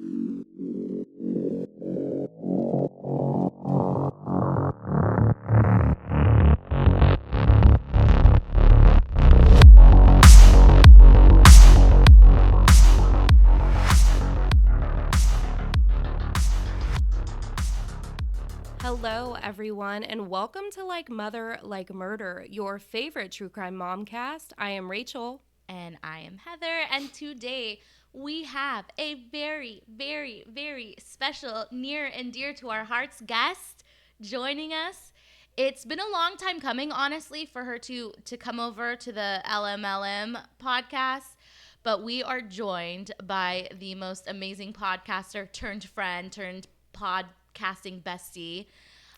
Hello, everyone, and welcome to Like Mother, Like Murder, your favorite true crime momcast. I am Rachel. And I am Heather, and today we have a very, very, very special, near and dear to our hearts guest joining us. It's been a long time coming, honestly, for her to come over to the LMLM podcast, but we are joined by the most amazing podcaster turned friend turned podcasting bestie.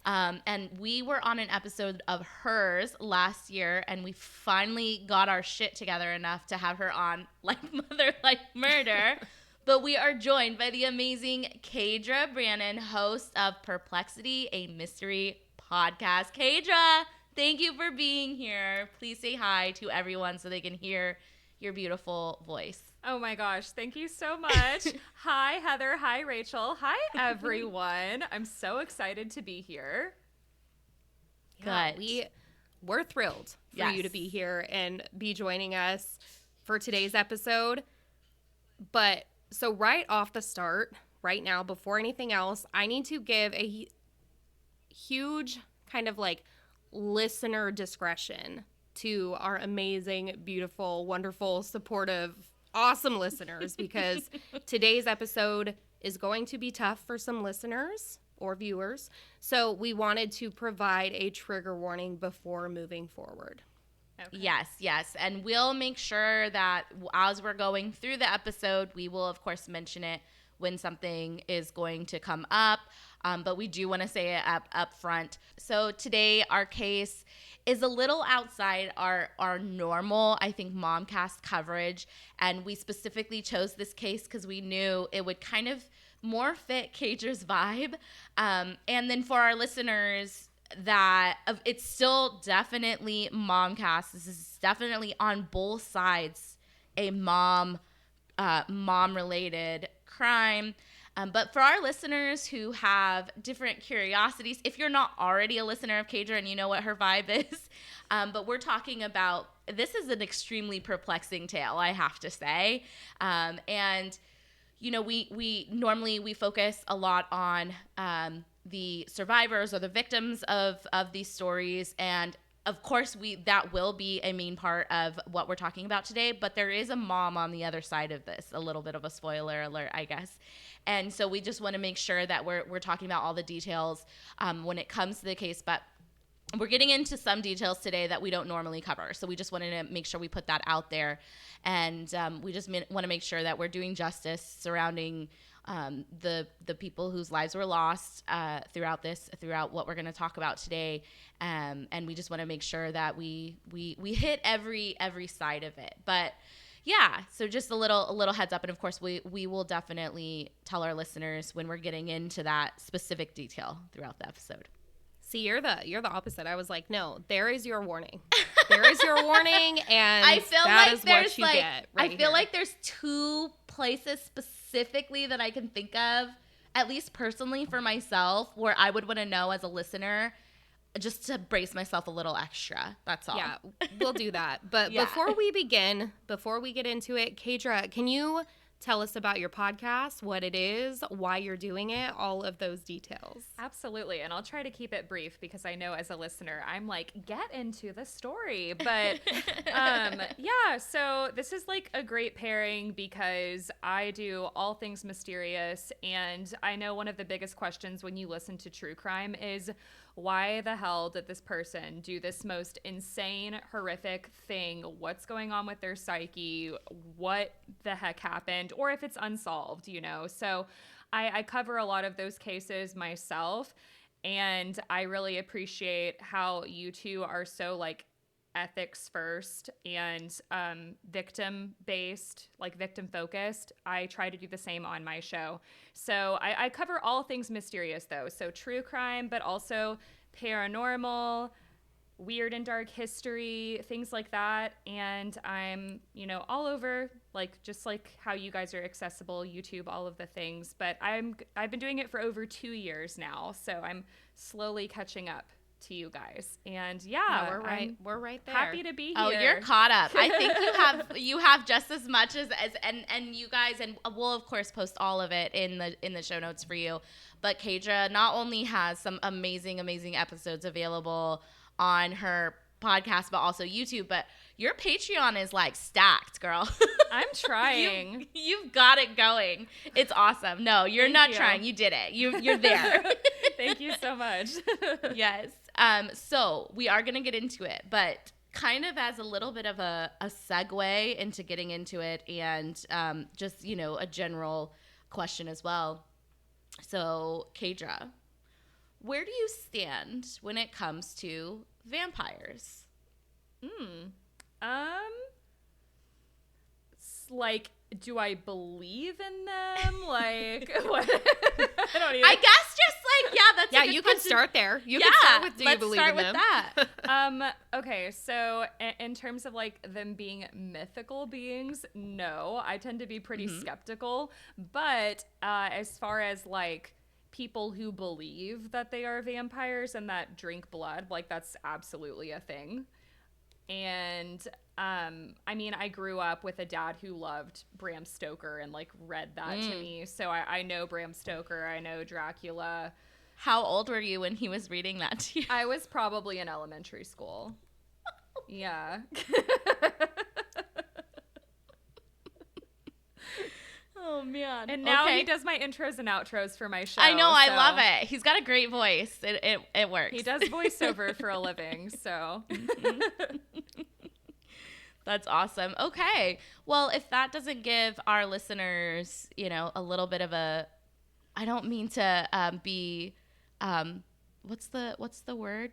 And we were on an episode of hers last year, and we finally got our shit together enough to have her on Like Mother, Like Murder. But we are joined by the amazing Kaydra Brannan, host of Perplexity A Mystery Podcast. Kaydra, thank you for being here. Please say hi to everyone so they can hear your beautiful voice. Oh my gosh, thank you so much. Hi, Heather. Hi, Rachel. Hi, everyone. I'm so excited to be here. Yeah, we're thrilled for you to be here and be joining us for today's episode. But so right off the start, right now, before anything else, I need to give a huge kind of like listener discretion to our amazing, beautiful, wonderful, supportive, awesome listeners, because today's episode is going to be tough for some listeners or viewers. So we wanted to provide a trigger warning before moving forward. Okay. Yes. And we'll make sure that as we're going through the episode, we will, of course, mention it when something is going to come up. But we do want to say it up front. So today, our case is a little outside our normal, I think, momcast coverage. And we specifically chose this case because we knew it would kind of more fit Kaydra's vibe. And then for our listeners, that it's still definitely momcast. This is definitely on both sides a mom related crime. But for our listeners who have different curiosities, if you're not already a listener of Kaydra and you know what her vibe is, but we're talking about, this is an extremely perplexing tale, I have to say. And, you know, we normally focus a lot on the survivors or the victims of these stories. And of course, that will be a main part of what we're talking about today, but there is a mom on the other side of this, a little bit of a spoiler alert, I guess. And so we just want to make sure that we're talking about all the details when it comes to the case, but we're getting into some details today that we don't normally cover. So we just wanted to make sure we put that out there. And we just want to make sure that we're doing justice surrounding the people whose lives were lost throughout what we're going to talk about today. And we just want to make sure that we hit every side of it. But yeah, so just a little heads up. And of course, we will definitely tell our listeners when we're getting into that specific detail throughout the episode. See, you're the opposite. I was like, no, there is your warning. There is your warning, and I feel that like is what you get right I feel here. Like there's two places specifically that I can think of, at least personally for myself, where I would want to know as a listener, just to brace myself a little extra. That's all. Yeah, we'll do that. But before we get into it, Kaydra, can you tell us about your podcast, what it is, why you're doing it, all of those details? Absolutely. And I'll try to keep it brief because I know as a listener, I'm like, get into the story. But yeah, so this is like a great pairing because I do all things mysterious. And I know one of the biggest questions when you listen to true crime is, why the hell did this person do this most insane, horrific thing? What's going on with their psyche? What the heck happened? Or if it's unsolved, you know? So I cover a lot of those cases myself, and I really appreciate how you two are so like ethics first and victim based, like victim focused. I try to do the same on my show. So I cover all things mysterious though. So true crime, but also paranormal, weird and dark history, things like that. And I'm, all over, just like how you guys are accessible, YouTube, all of the things. But I've been doing it for over 2 years now, so I'm slowly catching up to you guys. And we're right there. Happy to be here. Oh, you're caught up. I think you have just as much as and you guys, and we'll of course post all of it in the show notes for you. But Kaydra not only has some amazing episodes available on her podcast, but also YouTube. But your Patreon is like stacked, girl. I'm trying. You've got it going. It's awesome. No, you're not trying. You did it. You're there. Thank you so much. Yes. So we are going to get into it, but kind of as a little bit of a segue into getting into it, and just, a general question as well. So, Kaydra, where do you stand when it comes to vampires? Do I believe in them? Like, what? I don't even. I guess just that's a good you question. can start there. You can start with, do you believe in them? Let's start with that. Okay, so in terms of them being mythical beings, no, I tend to be pretty skeptical. But as far as people who believe that they are vampires and that drink blood, that's absolutely a thing. And I grew up with a dad who loved Bram Stoker and read that to me. So I know Bram Stoker, I know Dracula. How old were you when he was reading that to you? I was probably in elementary school. Yeah. Oh, man. And now he does my intros and outros for my show. I know. I love it. He's got a great voice. It works. He does voiceover for a living, so. That's awesome. Okay. Well, if that doesn't give our listeners, a little bit of a, I don't mean to be, what's the word?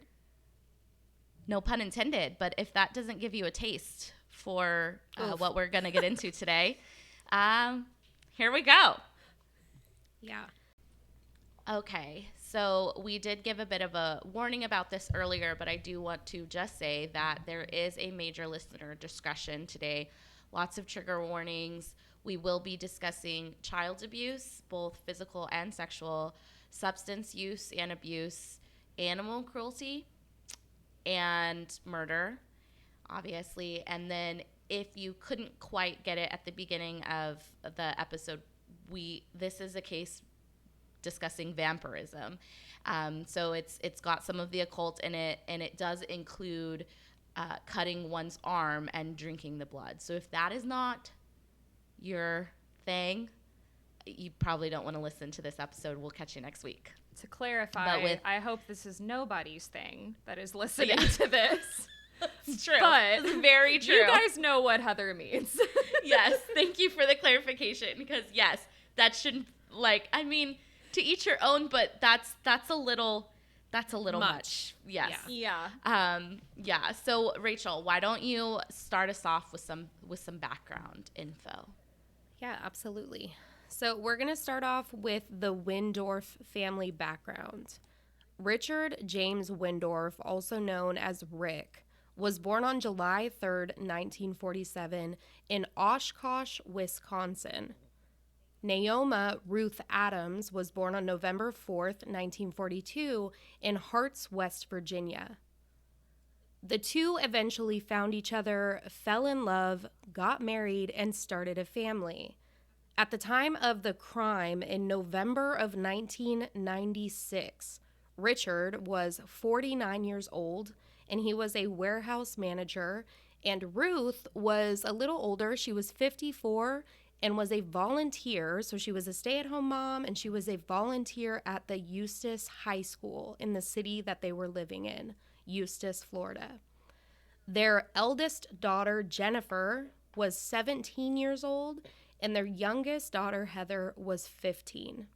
No pun intended. But if that doesn't give you a taste for what we're going to get into today, here we go. Yeah. Okay, so we did give a bit of a warning about this earlier, but I do want to just say that there is a major listener discussion today. Lots of trigger warnings. We will be discussing child abuse, both physical and sexual, substance use and abuse, animal cruelty, and murder, obviously. And then if you couldn't quite get it at the beginning of the episode, this is a case discussing vampirism. So it's got some of the occult in it, and it does include cutting one's arm and drinking the blood. So if that is not your thing, you probably don't want to listen to this episode. We'll catch you next week. To clarify, I hope this is nobody's thing that is listening to this. It's true. But it's very true. You guys know what Heather means. Yes. Thank you for the clarification, because yes, that shouldn't, to each your own, but that's a little much. Yes. Yeah. So Rachel, why don't you start us off with some background info? Yeah, absolutely. So we're going to start off with the Wendorf family background. Richard James Wendorf, also known as Rick, was born on July 3rd, 1947 in Oshkosh, Wisconsin. Naoma Ruth Adams was born on November 4th, 1942 in Harts, West Virginia. The two eventually found each other, fell in love, got married, and started a family. At the time of the crime in November of 1996, Richard was 49 years old, and he was a warehouse manager, and Ruth was a little older. She was 54 and was a volunteer. So she was a stay-at-home mom, and she was a volunteer at the Eustis High School in the city that they were living in, Eustis, Florida. Their eldest daughter, Jennifer, was 17 years old, and their youngest daughter, Heather, was 15.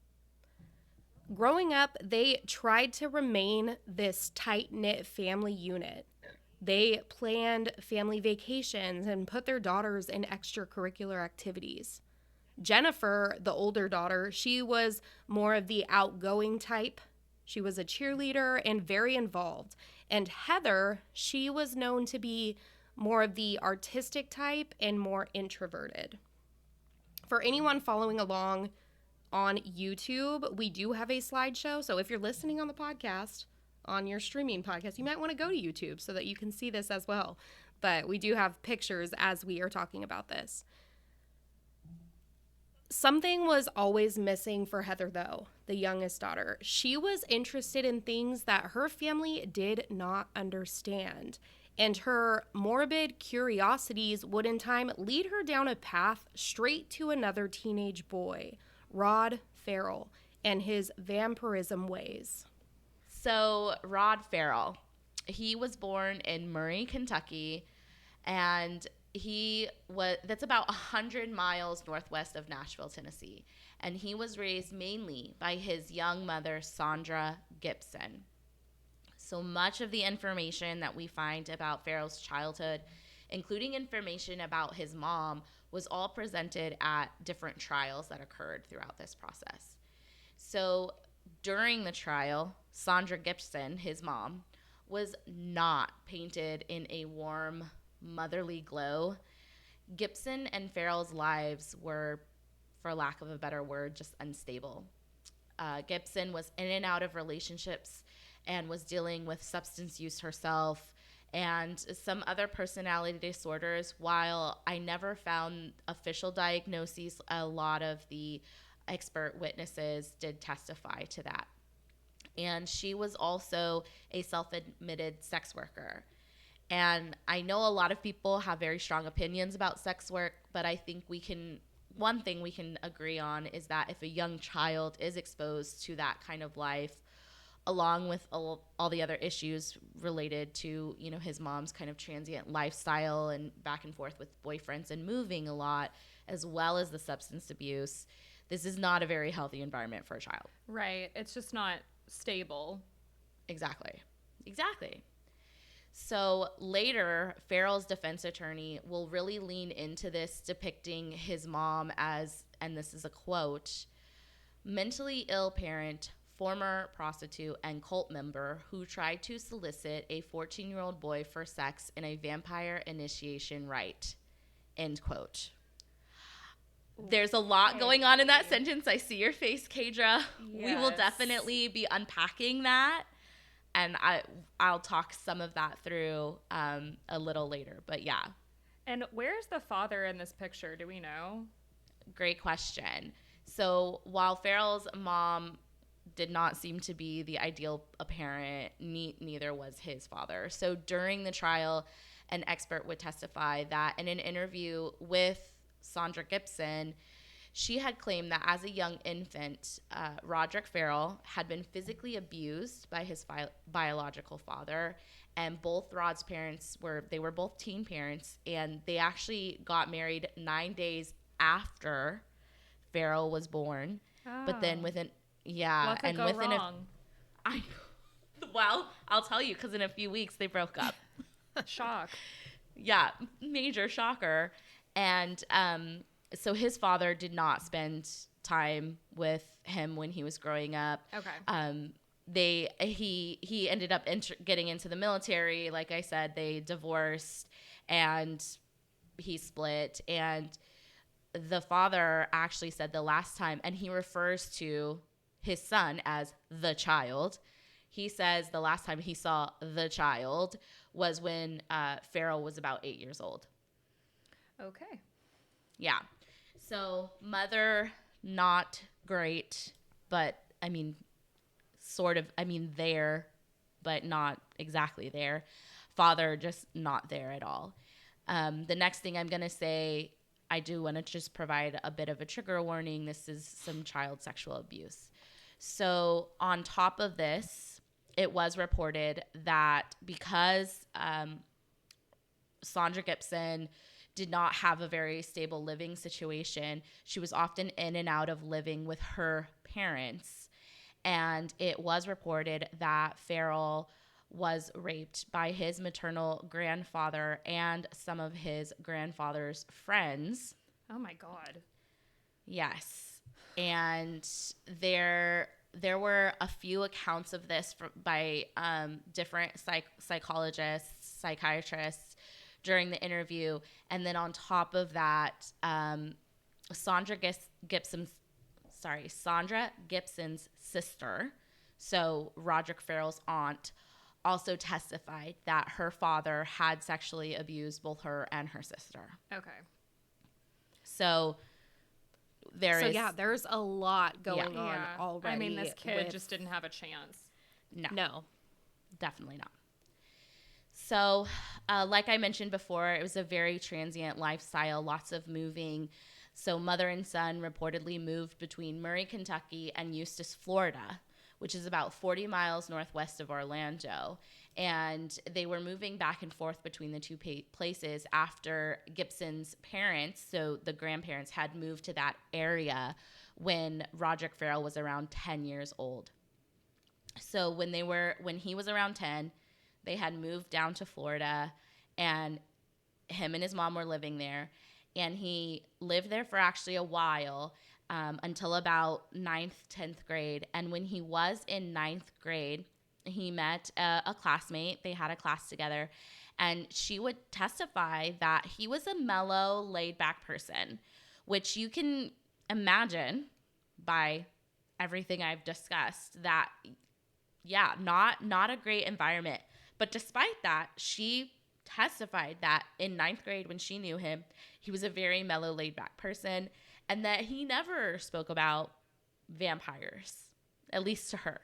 Growing up, they tried to remain this tight-knit family unit. They planned family vacations and put their daughters in extracurricular activities. Jennifer, the older daughter, she was more of the outgoing type. She was a cheerleader and very involved. And Heather, she was known to be more of the artistic type and more introverted. For anyone following along on YouTube, we do have a slideshow. So if you're listening on the podcast, on your streaming podcast, you might want to go to YouTube so that you can see this as well. But we do have pictures as we are talking about this. Something was always missing for Heather, though, the youngest daughter. She was interested in things that her family did not understand. And her morbid curiosities would in time lead her down a path straight to another teenage boy, Rod Farrell, and his vampirism ways. So Rod Farrell, he was born in Murray, Kentucky, and that's about 100 miles northwest of Nashville, Tennessee. And he was raised mainly by his young mother, Sandra Gibson. So much of the information that we find about Farrell's childhood, including information about his mom, was all presented at different trials that occurred throughout this process. So during the trial, Sandra Gibson, his mom, was not painted in a warm, motherly glow. Gibson and Farrell's lives were, for lack of a better word, just unstable. Gibson was in and out of relationships and was dealing with substance use herself and some other personality disorders. While I never found official diagnoses, a lot of the expert witnesses did testify to that. And she was also a self-admitted sex worker. And I know a lot of people have very strong opinions about sex work, but I think one thing we can agree on is that if a young child is exposed to that kind of life, along with all the other issues related to, his mom's kind of transient lifestyle and back and forth with boyfriends and moving a lot, as well as the substance abuse, this is not a very healthy environment for a child. Right. It's just not stable. Exactly. So later, Farrell's defense attorney will really lean into this, depicting his mom as, and this is a quote, mentally ill parent, former prostitute, and cult member who tried to solicit a 14-year-old boy for sex in a vampire initiation rite, end quote. There's a lot going on in that sentence. I see your face, Kaydra. Yes. We will definitely be unpacking that. And I'll talk some of that through a little later. But yeah. And where's the father in this picture? Do we know? Great question. So while Farrell's mom did not seem to be the ideal parent, neither was his father. So during the trial, an expert would testify that in an interview with Sandra Gibson, she had claimed that as a young infant, Roderick Farrell had been physically abused by his biological father, and both Rod's parents were both teen parents, and they actually got married 9 days after Farrell was born. Oh. But then what could go wrong? Well, I'll tell you, because in a few weeks they broke up. Shock. Yeah, major shocker. And so his father did not spend time with him when he was growing up. Okay. He ended up getting into the military. Like I said, they divorced and he split. And the father actually said the last time, and he refers to his son as the child. He says the last time he saw the child was when Farrell was about 8 years old. Okay. Yeah. So mother, not great, but there, but not exactly there. Father, just not there at all. The next thing I'm going to say, I do want to just provide a bit of a trigger warning. This is some child sexual abuse. So on top of this, it was reported that because Sandra Gibson did not have a very stable living situation, she was often in and out of living with her parents. And it was reported that Farrell was raped by his maternal grandfather and some of his grandfather's friends. Oh my God. Yes. And there there were a few accounts of this by different psychologists, psychiatrists during the interview. And then on top of that, Sandra Gibson's sister, so Roderick Farrell's aunt, also testified that her father had sexually abused both her and her sister. Okay. So there's a lot going on already. I mean, this kid just didn't have a chance. No, definitely not. So, like I mentioned before, it was a very transient lifestyle, lots of moving. So mother and son reportedly moved between Murray, Kentucky and Eustis, Florida, which is about 40 miles northwest of Orlando. And they were moving back and forth between the two places after Gibson's parents, so the grandparents, had moved to that area when Roderick Farrell was around 10 years old. So when he was around 10, they had moved down to Florida, and him and his mom were living there. And he lived there for actually a while, until about 9th, 10th grade. And when he was in 9th grade, he met a classmate. They had a class together. And she would testify that he was a mellow, laid-back person, which you can imagine by everything I've discussed that, not a great environment. But despite that, she testified that in 9th grade, when she knew him, he was a very mellow, laid-back person, and that he never spoke about vampires, at least to her.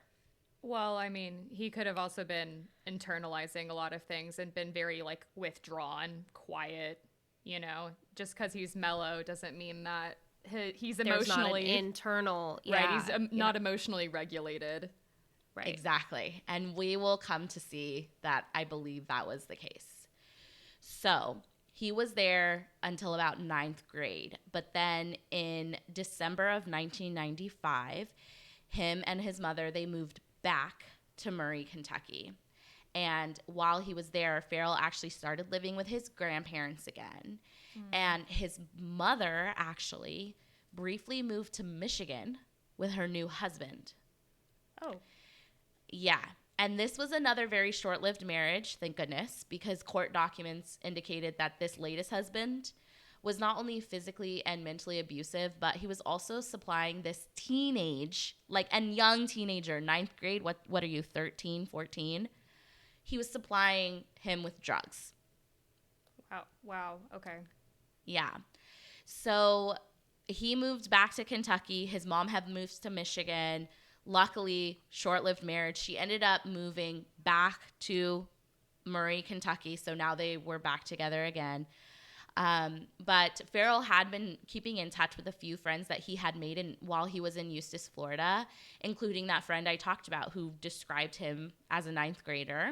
Well, I mean, he could have also been internalizing a lot of things and been very, like, withdrawn, quiet, you know? Just because he's mellow doesn't mean that he's emotionally... There's not an internal... Right, he's not emotionally regulated. Right. Exactly. And we will come to see that I believe that was the case. So he was there until about 9th grade. But then in December of 1995, him and his mother, they moved back to Murray, Kentucky. And while he was there, Farrell actually started living with his grandparents again. And his mother actually briefly moved to Michigan with her new husband. Oh. Yeah. And this was another very short-lived marriage, thank goodness, because court documents indicated that this latest husband was not only physically and mentally abusive, but he was also supplying this young teenager, 9th grade, what are you, 13, 14? He was supplying him with drugs. Wow. Okay. Yeah. So he moved back to Kentucky. His mom had moved to Michigan. Luckily, short-lived marriage. She ended up moving back to Murray, Kentucky. So now they were back together again. But Farrell had been keeping in touch with a few friends that he had made while he was in Eustis, Florida, including that friend I talked about who described him as a 9th grader.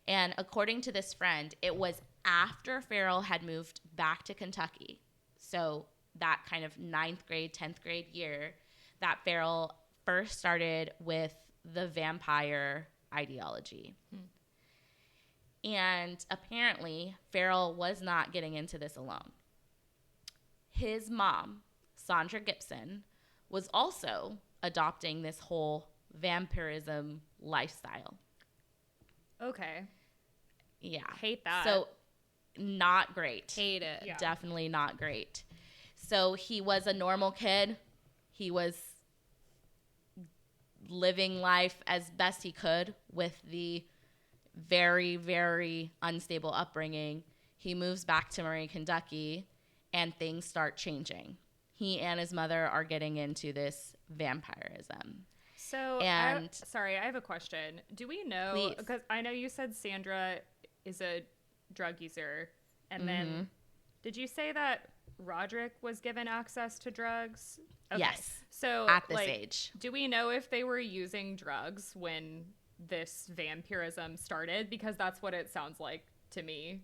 And according to this friend, it was after Farrell had moved back to Kentucky, so that kind of 9th grade, 10th grade year, that Farrell first started with the vampire ideology. And apparently, Farrell was not getting into this alone. His mom, Sandra Gibson, was also adopting this whole vampirism lifestyle. Okay. Yeah. Hate that. So, not great. Hate it. Yeah. Definitely not great. So, he was a normal kid. He was living life as best he could with the very, very unstable upbringing. He moves back to Murray, Kentucky, and things start changing. He and his mother are getting into this vampirism. So, and I have a question. Do we know, because I know you said Sandra is a drug user, and then did you say that Roderick was given access to drugs? Okay. Yes. So at this age. Do we know if they were using drugs when this vampirism started? Because that's what it sounds like to me.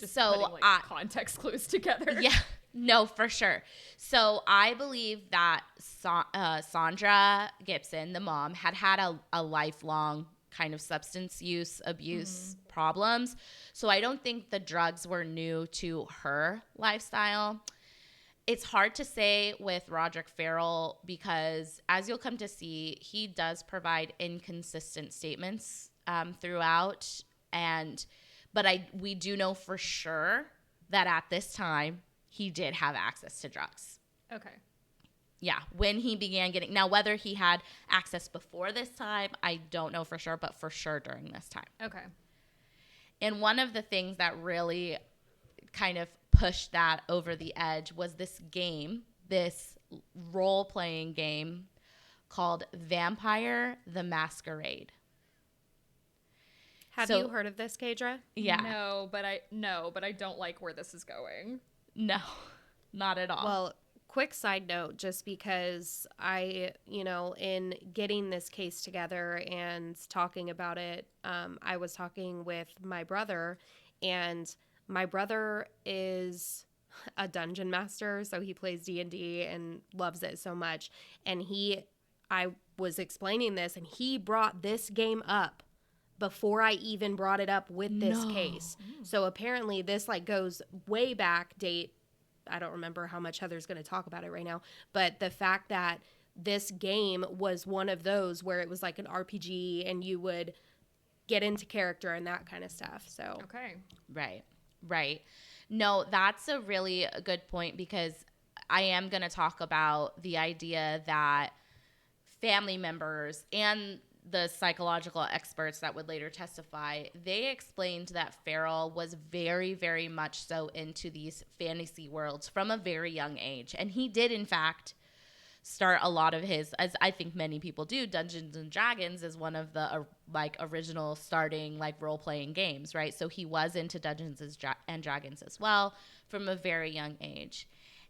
Just putting context clues together. Yeah. No, for sure. So I believe that Sandra Gibson, the mom, had a lifelong kind of substance use abuse problems. So I don't think the drugs were new to her lifestyle. It's hard to say with Roderick Farrell because, as you'll come to see, he does provide inconsistent statements throughout. But we do know for sure that at this time, he did have access to drugs. Okay. Yeah, when he began getting... Now, whether he had access before this time, I don't know for sure, but for sure during this time. Okay. And one of the things that really kind of pushed that over the edge was this game, this role-playing game called Vampire the Masquerade. Have you heard of this, Kaydra? Yeah. No, but I don't like where this is going. No, not at all. Well, quick side note, just because I, in getting this case together and talking about it, I was talking with my brother, and my brother is a dungeon master, so he plays D&D and loves it so much. And I was explaining this, and he brought this game up before I even brought it up with this case. So apparently this goes way back date. I don't remember how much Heather's going to talk about it right now, but the fact that this game was one of those where it was like an RPG and you would get into character and that kind of stuff. So okay. Right. No, that's a really good point because I am going to talk about the idea that family members and the psychological experts that would later testify, they explained that Farrell was very, very much so into these fantasy worlds from a very young age. And he did, in fact, start a lot of his, as I think many people do, Dungeons and Dragons is one of the original starting role-playing games, right? So he was into Dungeons and Dragons as well from a very young age.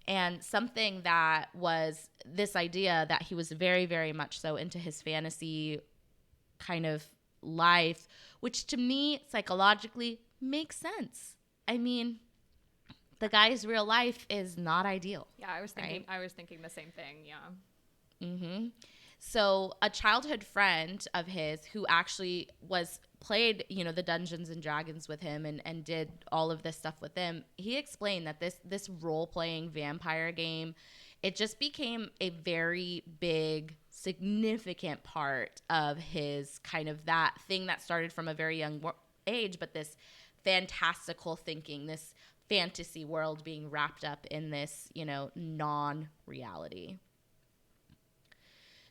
And something that was this idea that he was very, very much so into his fantasy kind of life, which to me psychologically makes sense. I mean, the guy's real life is not ideal. Yeah, I was thinking. Right? I was thinking the same thing. Yeah. Mm-hmm. So a childhood friend of his who actually played, the Dungeons and Dragons with him and did all of this stuff with him, he explained that this role-playing vampire game, it just became a very big, significant part of his kind of that thing that started from a very young age, but this fantastical thinking, this fantasy world being wrapped up in this, non-reality.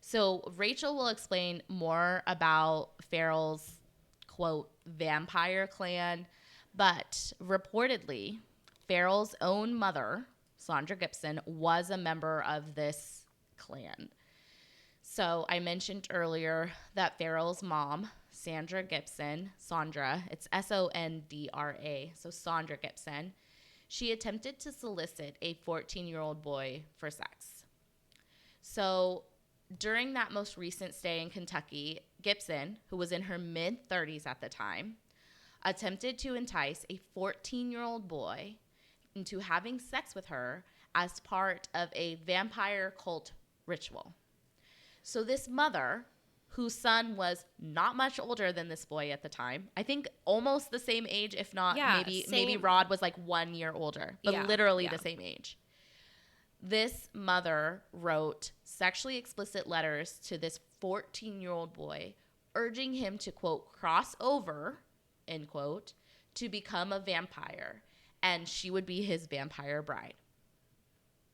So Rachel will explain more about Farrell's, quote, vampire clan, but reportedly, Farrell's own mother, Sandra Gibson, was a member of this clan. So I mentioned earlier that Farrell's mom, Sandra Gibson, Sandra, it's Sondra, so Sandra Gibson, she attempted to solicit a 14-year-old boy for sex. So during that most recent stay in Kentucky, Gibson, who was in her mid-30s at the time, attempted to entice a 14-year-old boy into having sex with her as part of a vampire cult ritual. So this mother, whose son was not much older than this boy at the time, I think almost the same age, if not maybe Rod was 1 year older, but literally the same age. This mother wrote sexually explicit letters to this 14-year-old boy, urging him to, quote, cross over, end quote, to become a vampire, and she would be his vampire bride.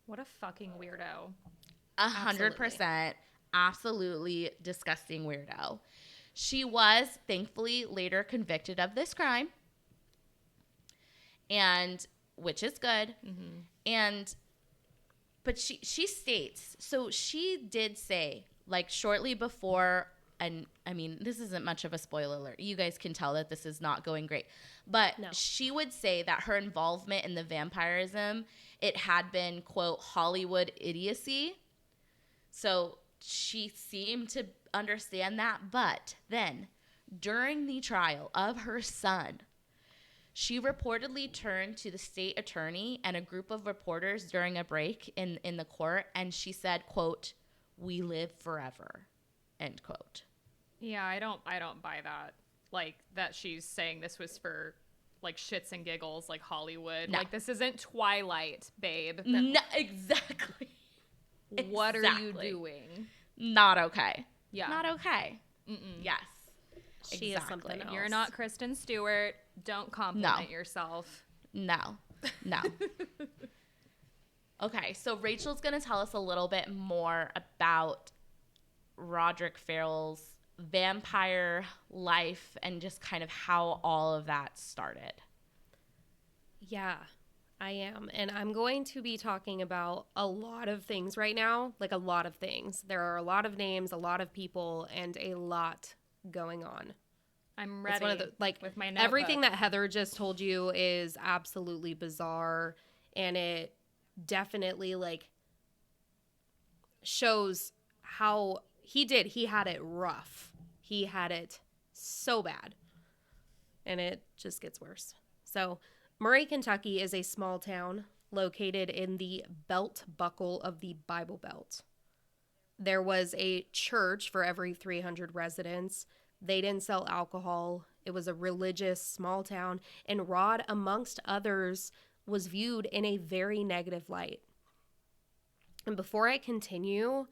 What a fucking weirdo. 100%. Absolutely disgusting weirdo. She was thankfully later convicted of this crime, and which is good. Mm-hmm. But she states, so she did say, shortly before, and I mean, this isn't much of a spoiler alert. You guys can tell that this is not going great. But she would say that her involvement in the vampirism, it had been, quote, Hollywood idiocy. So she seemed to understand that. But then, during the trial of her son, she reportedly turned to the state attorney and a group of reporters during a break in the court, and she said, quote, "We live forever," end quote. Yeah, I don't buy that. That she's saying this was for like shits and giggles like Hollywood. No. Like, this isn't Twilight, babe. No, exactly. What are you doing? Not okay. Yeah. Not okay. Mm-mm. Yes. She is something else. You're not Kristen Stewart. Don't compliment yourself. No. Okay, so Rachel's going to tell us a little bit more about Roderick Farrell's vampire life and just kind of how all of that started. Yeah, I am. And I'm going to be talking about a lot of things right now, like a lot of things. There are a lot of names, a lot of people, and a lot going on. I'm ready. It's one of the, like, with my notebook. Everything that Heather just told you is absolutely bizarre, and it definitely, like, shows how he had it rough. He had it so bad, and it just gets worse. So Murray, Kentucky is a small town located in the belt buckle of the Bible Belt. There was a church for every 300 residents. They didn't sell alcohol. It was a religious small town, and Rod, amongst others, was viewed in a very negative light. And before I continue,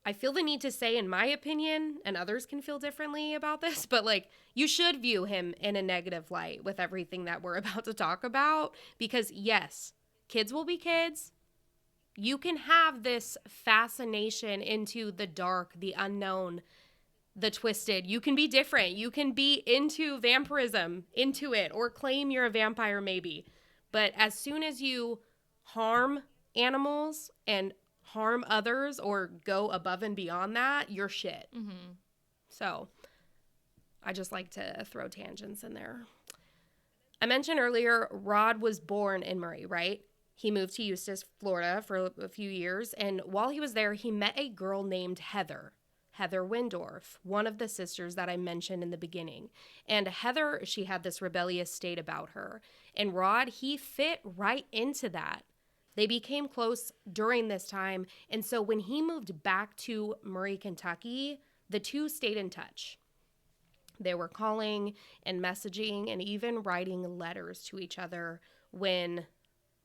I feel the need to say, in my opinion, and others can feel differently about this, but like, you should view him in a negative light with everything that we're about to talk about, because yes, kids will be kids. You can have this fascination into the dark, the unknown, the twisted. You can be different. You can be into vampirism, into it, or claim you're a vampire maybe. But as soon as you harm animals and harm others or go above and beyond that, you're shit. Mm-hmm. So I just like to throw tangents in there. I mentioned earlier, Rod was born in Murray, right? He moved to Eustis, Florida for a few years. And while he was there, he met a girl named Heather Wendorf, one of the sisters that I mentioned in the beginning. And Heather, she had this rebellious state about her. And Rod, he fit right into that. They became close during this time. And so when he moved back to Murray, Kentucky, the two stayed in touch. They were calling and messaging and even writing letters to each other when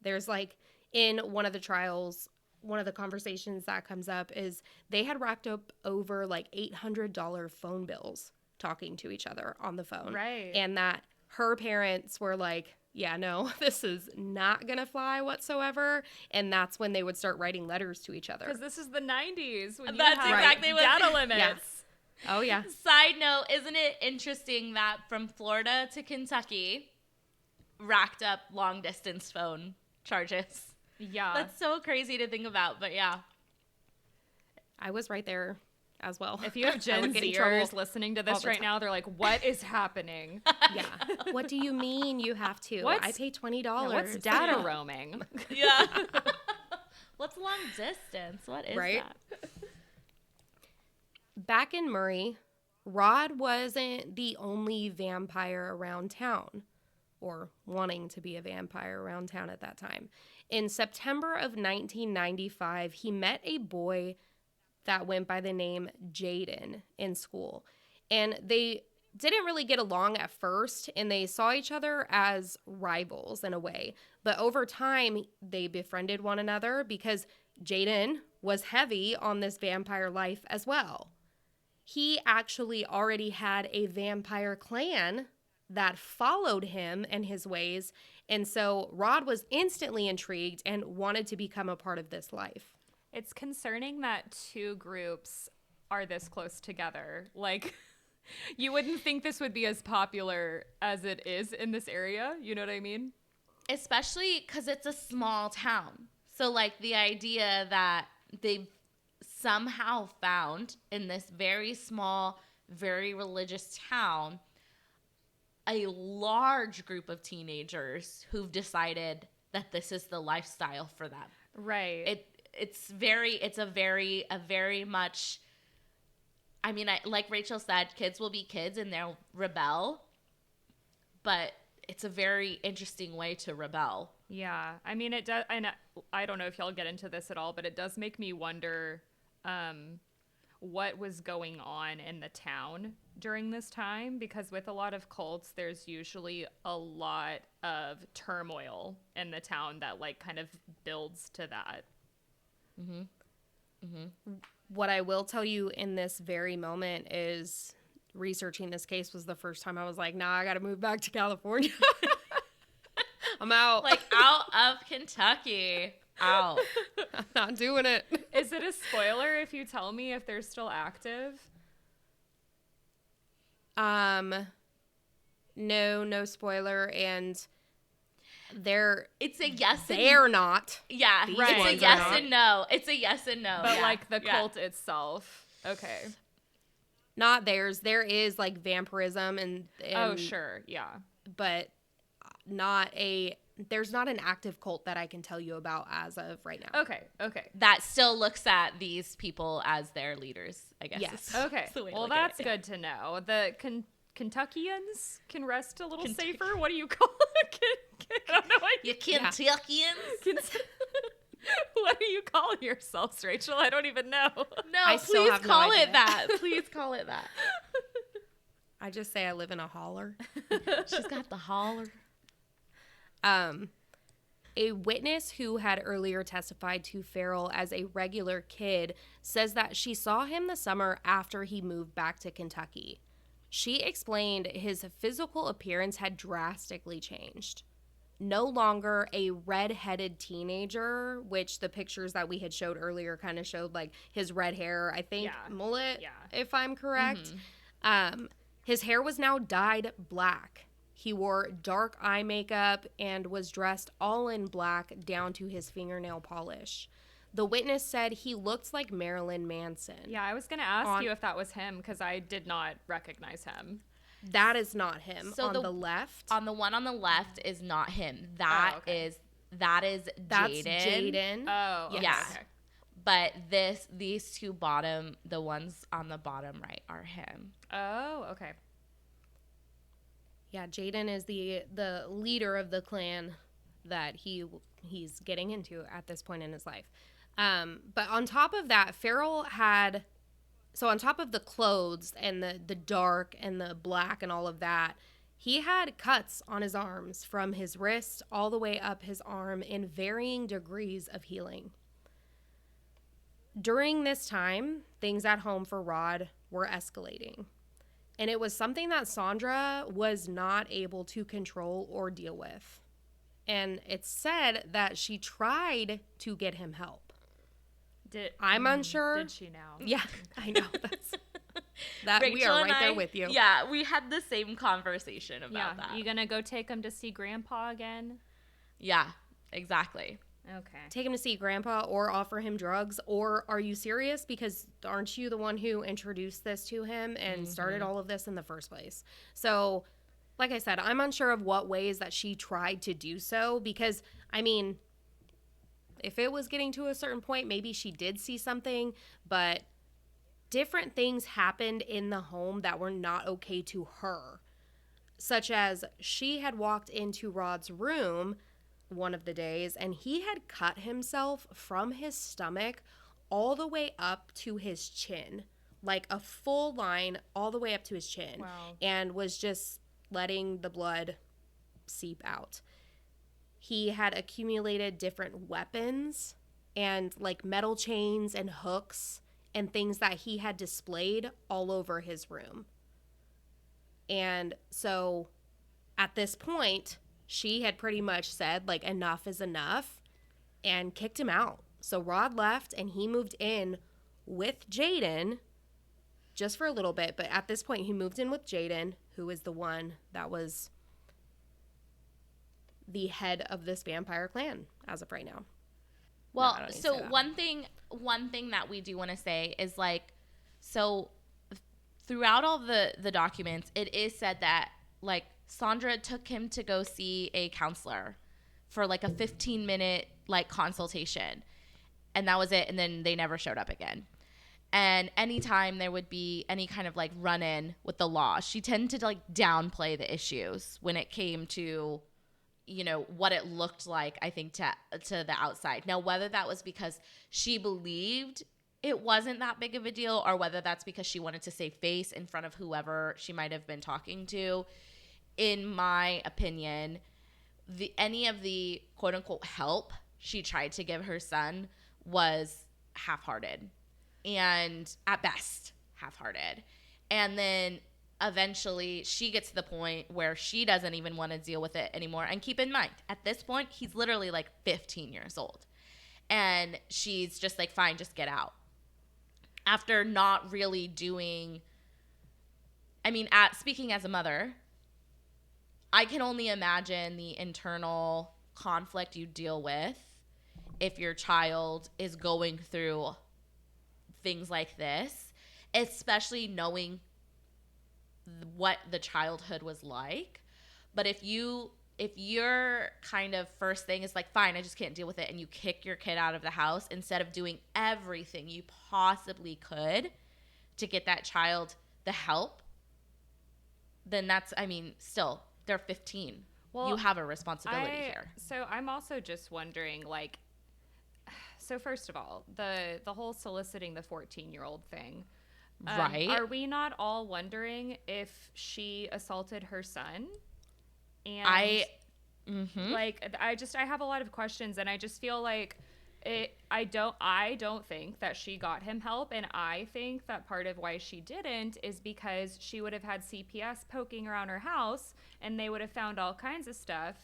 there's like, in one of the trials, one of the conversations that comes up is they had racked up over like $800 phone bills talking to each other on the phone. Right. And that her parents were like, yeah, no, this is not going to fly whatsoever. And that's when they would start writing letters to each other. Because this is the 90s. When That's you have exactly what data limits. Yeah. Oh, yeah. Side note, isn't it interesting that from Florida to Kentucky, racked up long distance phone charges? Yeah. That's so crazy to think about, but yeah. I was right there as well. If you have Gen Zers listening to this right now, they're like, what is happening? Yeah. What do you mean you have to? I pay $20. Yeah, what's data roaming? Yeah. What's long distance? What is that? Back in Murray, Rod wasn't the only vampire around town, or wanting to be a vampire around town at that time. In September of 1995, he met a boy that went by the name Jaden in school. And they didn't really get along at first, and they saw each other as rivals in a way. But over time, they befriended one another because Jaden was heavy on this vampire life as well. He actually already had a vampire clan that followed him and his ways, and so Rod was instantly intrigued and wanted to become a part of this life. It's concerning that two groups are this close together. Like, you wouldn't think this would be as popular as it is in this area. You know what I mean? Especially because it's a small town. So, like, the idea that they've somehow found in this very small, very religious town a large group of teenagers who've decided that this is the lifestyle for them. Right. It's a very much, I mean, like Rachel said, kids will be kids and they'll rebel, but it's a very interesting way to rebel. Yeah. I mean, it does, and I don't know if y'all get into this at all, but it does make me wonder, what was going on in the town during this time, because with a lot of cults, there's usually a lot of turmoil in the town that like kind of builds to that. Mm-hmm. Mm-hmm. What I will tell you in this very moment is researching this case was the first time I was like, nah, I got to move back to California. I'm out. Like, out of Kentucky. Out. I'm not doing it. Is it a spoiler if you tell me if they're still active? No spoiler, and it's a yes and they're not. Yeah, right. It's a yes and no. It's a yes and no. But like the cult itself. Okay. Not theirs. There is like vampirism and oh, sure. Yeah. But there's not an active cult that I can tell you about as of right now. Okay. That still looks at these people as their leaders, I guess. Yes. Okay. Well, that's good to know. The Kentuckians can rest a little safer. What do you call it? I don't know what you Kentuckians. What do you call yourselves, Rachel? I don't even know. No, please call it that. Please call it that. I just say I live in a holler. She's got the holler. A witness who had earlier testified to Farrell as a regular kid says that she saw him the summer after he moved back to Kentucky. She explained his physical appearance had drastically changed. No longer a red-headed teenager, which the pictures that we had showed earlier kind of showed like his red hair, I think, mullet, if I'm correct. Mm-hmm. His hair was now dyed black. He wore dark eye makeup and was dressed all in black down to his fingernail polish. The witness said he looked like Marilyn Manson. Yeah, I was going to ask you if that was him because I did not recognize him. That is not him. So the left. On the one on the left is not him. That's Jaden. Jaden. Oh, okay. Yeah. Okay. But these two the ones on the bottom right are him. Oh, okay. Yeah, Jaden is the leader of the clan that he's getting into at this point in his life. But on top of that, Farrell had... So on top of the clothes and the dark and the black and all of that, he had cuts on his arms from his wrist all the way up his arm in varying degrees of healing. During this time, things at home for Rod were escalating. And it was something that Sandra was not able to control or deal with. And it's said that she tried to get him help. I'm unsure. Did she now? Yeah, I know. We are right there with you. Yeah, we had the same conversation about that. You gonna go take him to see Grandpa again? Yeah, exactly. Okay. Take him to see Grandpa or offer him drugs? Or are you serious? Because aren't you the one who introduced this to him and started all of this in the first place? So, like I said, I'm unsure of what ways that she tried to do so because, I mean... If it was getting to a certain point, maybe she did see something, but different things happened in the home that were not okay to her, such as she had walked into Rod's room one of the days and he had cut himself from his stomach all the way up to his chin, like a full line all the way up to his chin. Wow. And was just letting the blood seep out. He had accumulated different weapons and like metal chains and hooks and things that he had displayed all over his room. And so at this point, she had pretty much said like enough is enough and kicked him out. So Rod left and he moved in with Jaden just for a little bit. But at this point, he moved in with Jaden, who is the one that was the head of this vampire clan as of right now. Well, no, so one thing that we do want to say is like, so throughout all the documents, it is said that like Sandra took him to go see a counselor for like a 15-minute like consultation, and that was it. And then they never showed up again. And anytime there would be any kind of like run-in with the law, she tended to like downplay the issues when it came to, you know, what it looked like, I think, to the outside. Now, whether that was because she believed it wasn't that big of a deal, or whether that's because she wanted to save face in front of whoever she might have been talking to. In my opinion, any of the quote unquote help she tried to give her son was half-hearted, and at best half-hearted. And then eventually she gets to the point where she doesn't even want to deal with it anymore. And keep in mind, at this point, he's literally like 15 years old. And she's just like, fine, just get out. After not really doing, I mean, speaking as a mother, I can only imagine the internal conflict you deal with if your child is going through things like this, especially knowing what the childhood was like. But if your kind of first thing is like, fine, I just can't deal with it, and you kick your kid out of the house instead of doing everything you possibly could to get that child the help, then that's, I mean, still, they're 15. Well, you have a responsibility here. So I'm also just wondering, like, so first of all, the whole soliciting the 14-year-old thing. Right. Are we not all wondering if she assaulted her son? And I have a lot of questions, and I just feel like I don't think that she got him help, and I think that part of why she didn't is because she would have had CPS poking around her house, and they would have found all kinds of stuff.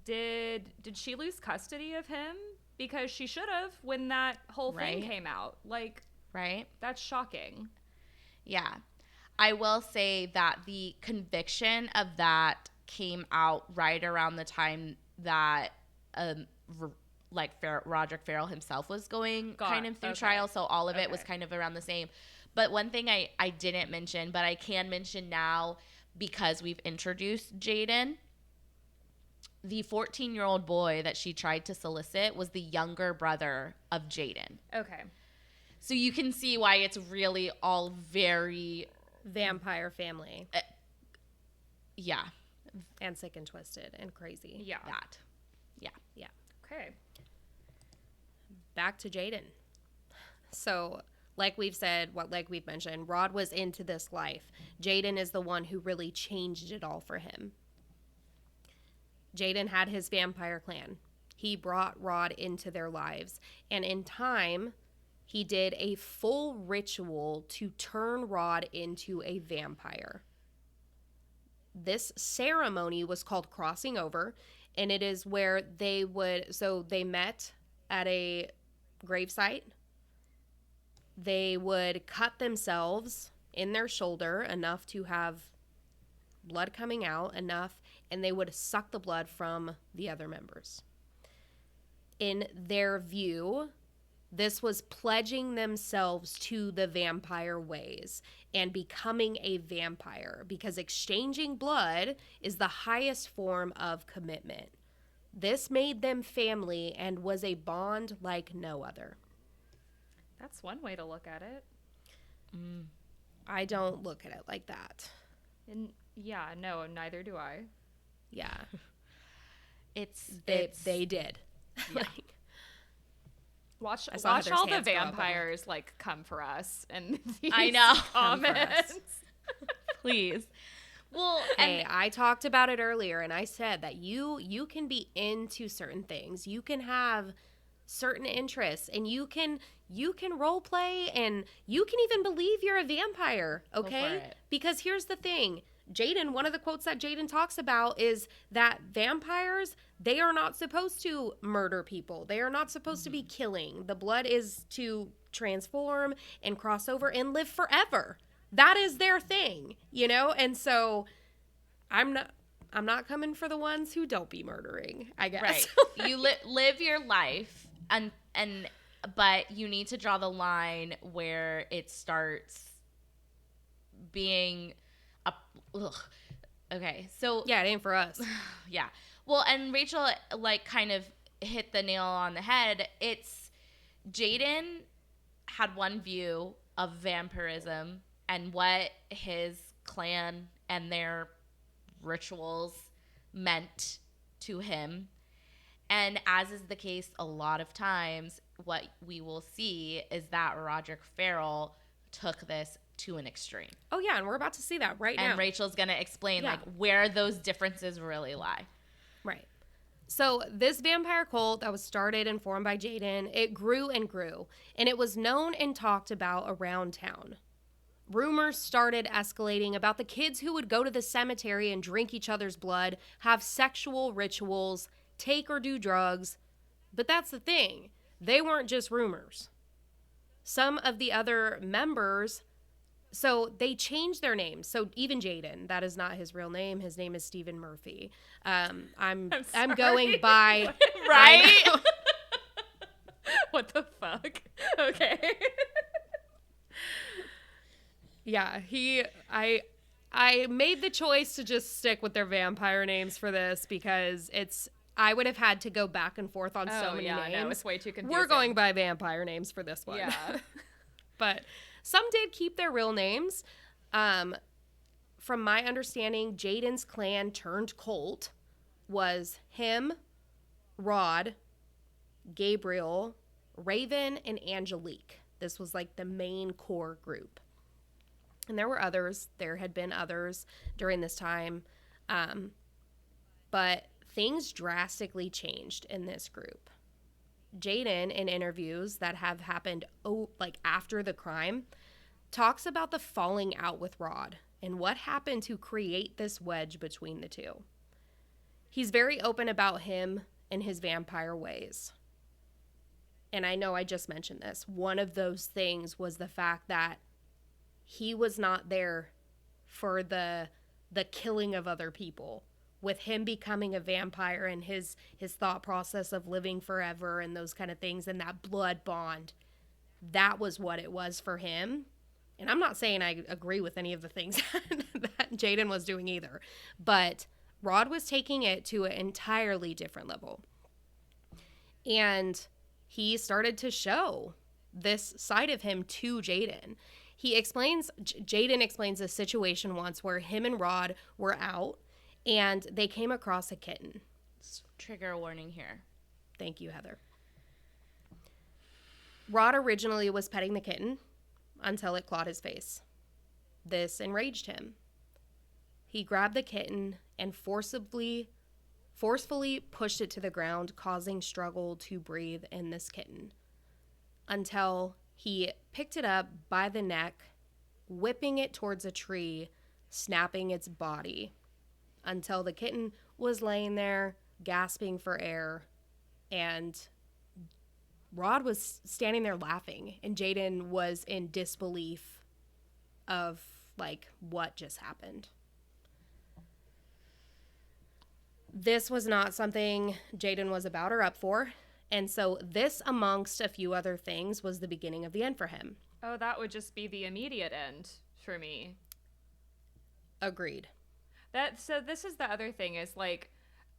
Did she lose custody of him? Because she should have when that whole thing came out. Like, right? That's shocking. Yeah. I will say that the conviction of that came out right around the time that Roderick Farrell himself was going kind of through trial. So all of it was kind of around the same. But one thing I didn't mention, but I can mention now because we've introduced Jaden, the 14-year-old boy that she tried to solicit was the younger brother of Jaden. Okay. So you can see why it's really all very vampire family. Yeah. And sick and twisted and crazy. Yeah. That. Yeah. Yeah. Okay. Back to Jaden. So, like we've said, like we've mentioned, Rod was into this life. Jaden is the one who really changed it all for him. Jaden had his vampire clan. He brought Rod into their lives. And in time, he did a full ritual to turn Rod into a vampire. This ceremony was called crossing over, and it is where they met at a gravesite. They would cut themselves in their shoulder enough to have blood coming out enough, and they would suck the blood from the other members. In their view, this was pledging themselves to the vampire ways and becoming a vampire, because exchanging blood is the highest form of commitment. This made them family and was a bond like no other. That's one way to look at it. I don't look at it like that. And yeah, no, neither do I. Yeah. They did. Yeah. Watch all the vampires like come for us and I know comments. Please. Well, hey, I talked about it earlier, and I said that you can be into certain things. You can have certain interests, and you can role play, and you can even believe you're a vampire, okay? Go for it. Because here's the thing. Jaden, one of the quotes that Jaden talks about is that vampires, they are not supposed to murder people. They are not supposed to be killing. The blood is to transform and cross over and live forever. That is their thing, you know? And so I'm not coming for the ones who don't be murdering, I guess. Right. You live your life, but you need to draw the line where it starts being okay, so yeah, it ain't for us. Yeah. Well, and Rachel like kind of hit the nail on the head. It's Jaden had one view of vampirism and what his clan and their rituals meant to him. And as is the case a lot of times, what we will see is that Roderick Farrell took this to an extreme. Oh, yeah, and we're about to see that right now. And Rachel's going to explain, like, where those differences really lie. Right. So this vampire cult that was started and formed by Jaden, it grew and grew, and it was known and talked about around town. Rumors started escalating about the kids who would go to the cemetery and drink each other's blood, have sexual rituals, take or do drugs. But that's the thing. They weren't just rumors. Some of the other members, so they changed their names. So even Jaden, that is not his real name. His name is Stephen Murphy. I'm going by right. What the fuck? Okay. Yeah, I made the choice to just stick with their vampire names for this because I would have had to go back and forth on so many names. No, it's way too confusing. We're going by vampire names for this one. Yeah. But some did keep their real names. From my understanding, Jaden's clan turned cult was him, Rod, Gabriel, Raven, and Angelique. This was like the main core group. And there were others. There had been others during this time. But things drastically changed in this group. Jaden, in interviews that have happened after the crime, talks about the falling out with Rod and what happened to create this wedge between the two. He's very open about him and his vampire ways. And I know I just mentioned this. One of those things was the fact that he was not there for the killing of other people. With him becoming a vampire and his thought process of living forever and those kind of things and that blood bond, that was what it was for him. And I'm not saying I agree with any of the things that Jaden was doing either, but Rod was taking it to an entirely different level. And he started to show this side of him to Jaden. Jaden explains a situation once where him and Rod were out and they came across a kitten. Trigger warning here. Thank you, Heather. Rod originally was petting the kitten until it clawed his face. This enraged him. He grabbed the kitten and forcefully pushed it to the ground, causing struggle to breathe in this kitten, until he picked it up by the neck, whipping it towards a tree, snapping its body, until the kitten was laying there, gasping for air, and Rod was standing there laughing, and Jaden was in disbelief of, what just happened. This was not something Jaden was about or up for, and so this, amongst a few other things, was the beginning of the end for him. Oh, that would just be the immediate end for me. Agreed. So this is the other thing is,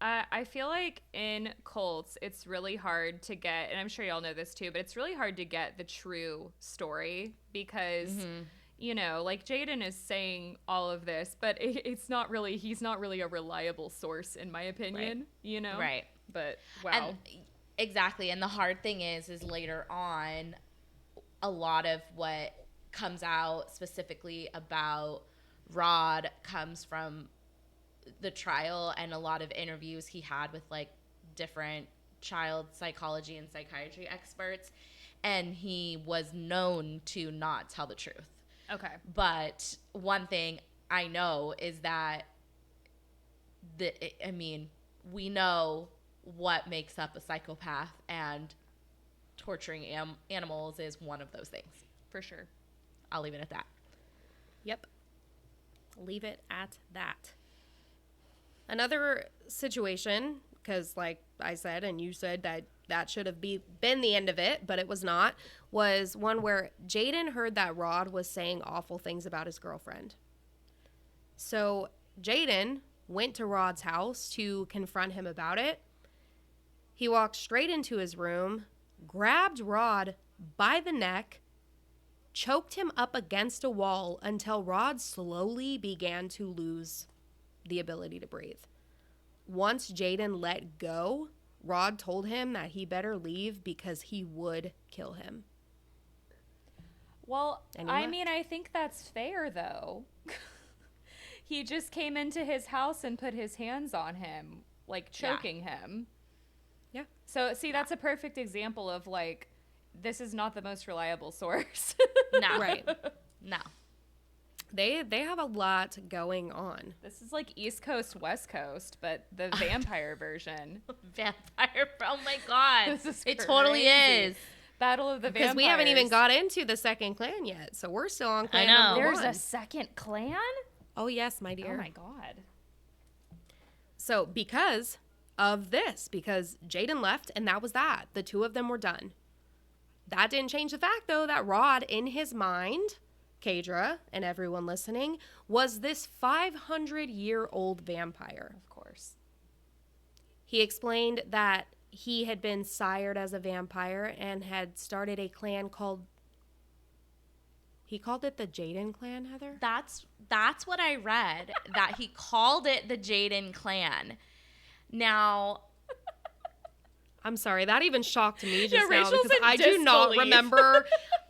I feel like in cults, it's really hard to get, and I'm sure y'all know this too, but it's really hard to get the true story because, Jaden is saying all of this, but he's not really a reliable source, in my opinion, right. Right. But, wow. And, exactly. And the hard thing is later on, a lot of what comes out specifically about Rod comes from the trial and a lot of interviews he had with different child psychology and psychiatry experts, and he was known to not tell the truth. Okay. But one thing I know is that we know what makes up a psychopath, and torturing animals is one of those things. For sure. I'll leave it at that. Yep. Leave it at that. Another situation, because like I said, and you said that should have been the end of it, but it was not, was one where Jaden heard that Rod was saying awful things about his girlfriend. So Jaden went to Rod's house to confront him about it. He walked straight into his room, grabbed Rod by the neck, choked him up against a wall until Rod slowly began to lose the ability to breathe. Once Jaden let go, Rod told him that he better leave because he would kill him. Well, I mean, I think that's fair, though. He just came into his house and put his hands on him, like choking him. Yeah. So, see, that's a perfect example of, like, this is not the most reliable source. No. Right. No. They have a lot going on. This is like East Coast, West Coast, but the vampire version. Vampire. Oh, my God. This is it totally crazy. is. Battle of the Vampires. Because we haven't even got into the second clan yet, so we're still on clan number There's one. a second clan? Oh, yes, my dear. Oh, my God. So because of this, because Jaden left and that was that. The two of them were done. That didn't change the fact, though, that Rod, in his mind, Kaydra, and everyone listening, was this 500-year-old vampire. Of course. He explained that he had been sired as a vampire and had started a clan called... He called it the Jaden Clan, Heather? That's what I read, that he called it the Jaden Clan. Now... I'm sorry, that even shocked me just now Rachel's because in I do not disbelief. remember.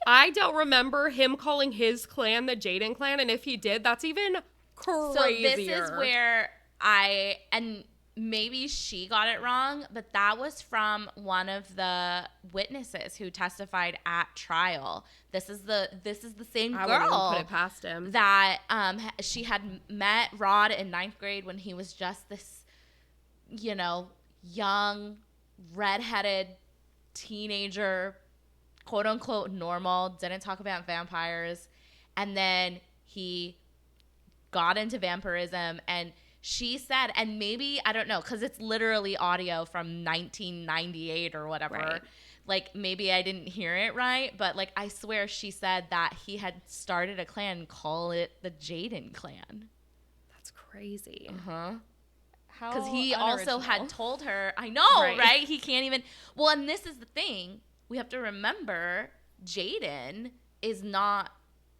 I don't remember him calling his clan the Jaden Clan, and if he did, that's even crazier. So this is where and maybe she got it wrong, but that was from one of the witnesses who testified at trial. This is the same girl. I wouldn't even put it past him. That she had met Rod in 9th grade when he was just this, young, redheaded teenager, quote unquote normal, didn't talk about vampires, and then he got into vampirism. And she said, and maybe I don't know, because it's literally audio from 1998 or whatever, right. Like maybe I didn't hear it right, but like I swear she said that he had started a clan, call it the Jaden Clan. That's crazy. Because he also had told her, I know, right? He can't even. Well, and this is the thing. We have to remember Jaden is not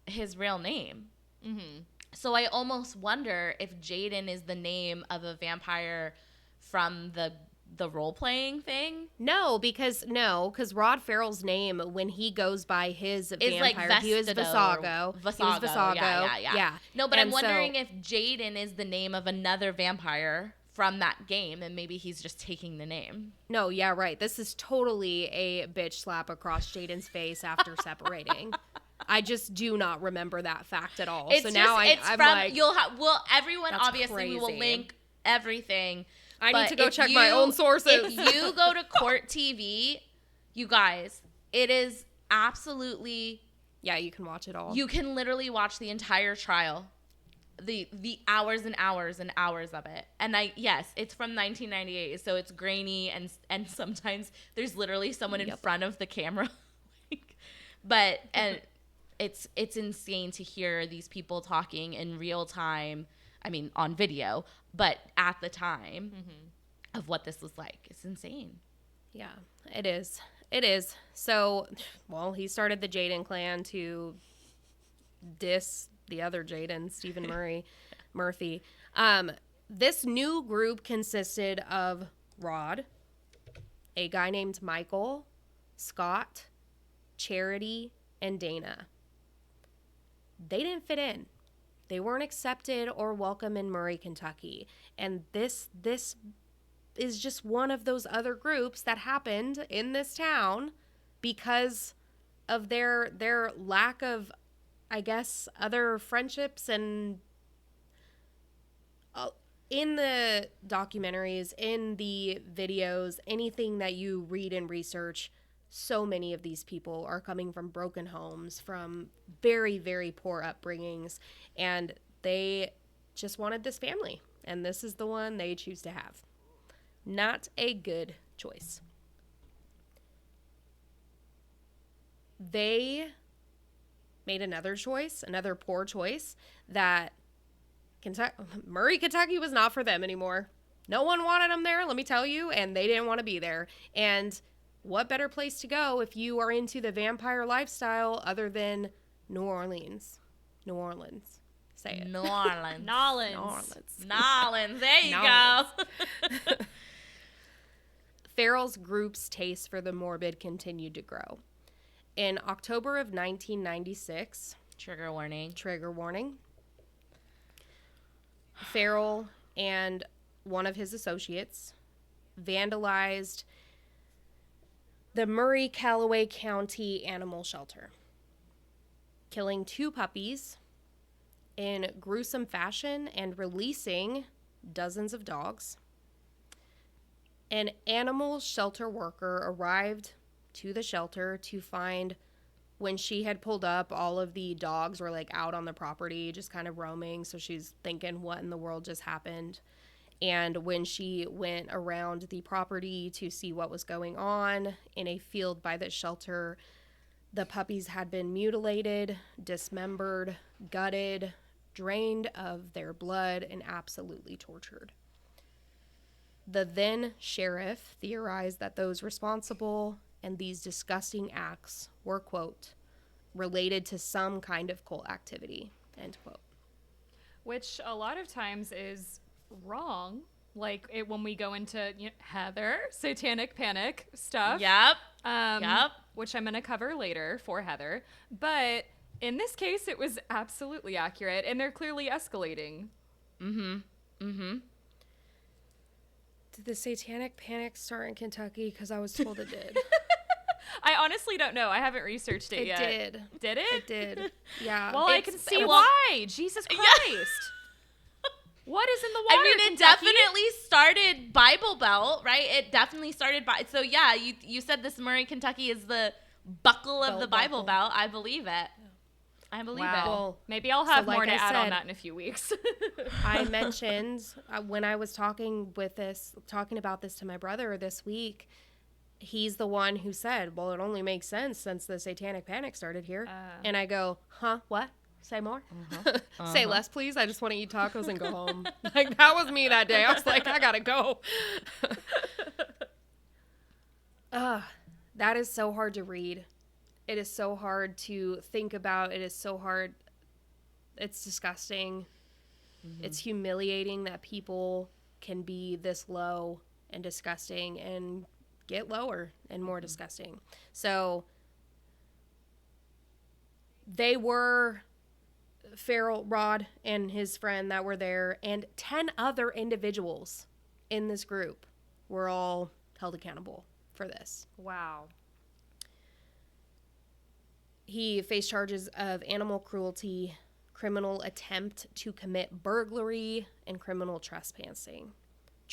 his real name. Mm-hmm. So I almost wonder if Jaden is the name of a vampire from the role-playing thing. No, because Rod Farrell's name, when he goes by his vampire, like he was Visago. He was Visago. Yeah. No, but I'm wondering if Jaden is the name of another vampire from that game, and maybe he's just taking the name. No, yeah, right. This is totally a bitch slap across Jaden's face after separating. I just do not remember that fact at all. It's so just, now I'm like, everyone, obviously, crazy. we will link everything. I need to go check my own sources. If you go to Court TV, you guys, it is absolutely... Yeah, you can watch it all. You can literally watch the entire trial. The hours and hours and hours of it. And it's from 1998, so it's grainy and sometimes there's literally someone in front of the camera. But it's insane to hear these people talking in real time. I mean, on video, but at the time of what this was like. It's insane. Yeah, it is. It is. So, well, he started the Jaden Clan to diss the other Jaden, Stephen Murphy. This new group consisted of Rod, a guy named Michael, Scott, Charity, and Dana. They didn't fit in. They weren't accepted or welcome in Murray, Kentucky. And this is just one of those other groups that happened in this town because of their lack of, I guess, other friendships. And in the documentaries, in the videos, anything that you read and research, so many of these people are coming from broken homes, from very, very poor upbringings, and they just wanted this family, and this is the one they choose to have. Not a good choice. They made another choice, another poor choice, that Murray, Kentucky was not for them anymore. No one wanted them there, let me tell you, and they didn't want to be there. And what better place to go if you are into the vampire lifestyle other than New Orleans? New Orleans. Say it. New Orleans. Nolans. Nolans. There you go. Farrell's group's taste for the morbid continued to grow. In October of 1996... Trigger warning. Farrell and one of his associates vandalized the Murray-Callaway County Animal Shelter, killing 2 puppies in gruesome fashion and releasing dozens of dogs. An animal shelter worker arrived to the shelter to find, when she had pulled up, all of the dogs were like out on the property, just kind of roaming. So she's thinking, what in the world just happened? And when she went around the property to see what was going on in a field by the shelter, the puppies had been mutilated, dismembered, gutted, drained of their blood, and absolutely tortured. The then sheriff theorized that those responsible and these disgusting acts were, quote, related to some kind of cult activity, end quote. Which a lot of times is wrong. Like when we go into Heather, satanic panic stuff. Yep. Which I'm going to cover later for Heather. But in this case, it was absolutely accurate, and they're clearly escalating. Did the satanic panic start in Kentucky? Because I was told it did. I honestly don't know. I haven't researched it yet. It did. Did it? It did. Yeah. Well, I can see why. Jesus Christ. Yeah. What is in the water? I mean, it Kentucky? definitely started Bible Belt, right? It definitely started so yeah, you said this Murray, Kentucky is the buckle of the Bible Belt. I believe it. I believe it. Well, maybe I'll have more to add on that in a few weeks. I mentioned when I was talking about this to my brother this week, he's the one who said, well, it only makes sense since the satanic panic started here. And I go, huh, what? Say more? Say less, please. I just want to eat tacos and go home. Like, that was me that day. I was like, I gotta go. That is so hard to read. It is so hard to think about. It is so hard. It's disgusting. It's humiliating that people can be this low and disgusting and get lower and more disgusting. So they were Farrell, Rod, and his friend that were there, and 10 other individuals in this group were all held accountable for this. Wow. He faced charges of animal cruelty, criminal attempt to commit burglary, and criminal trespassing.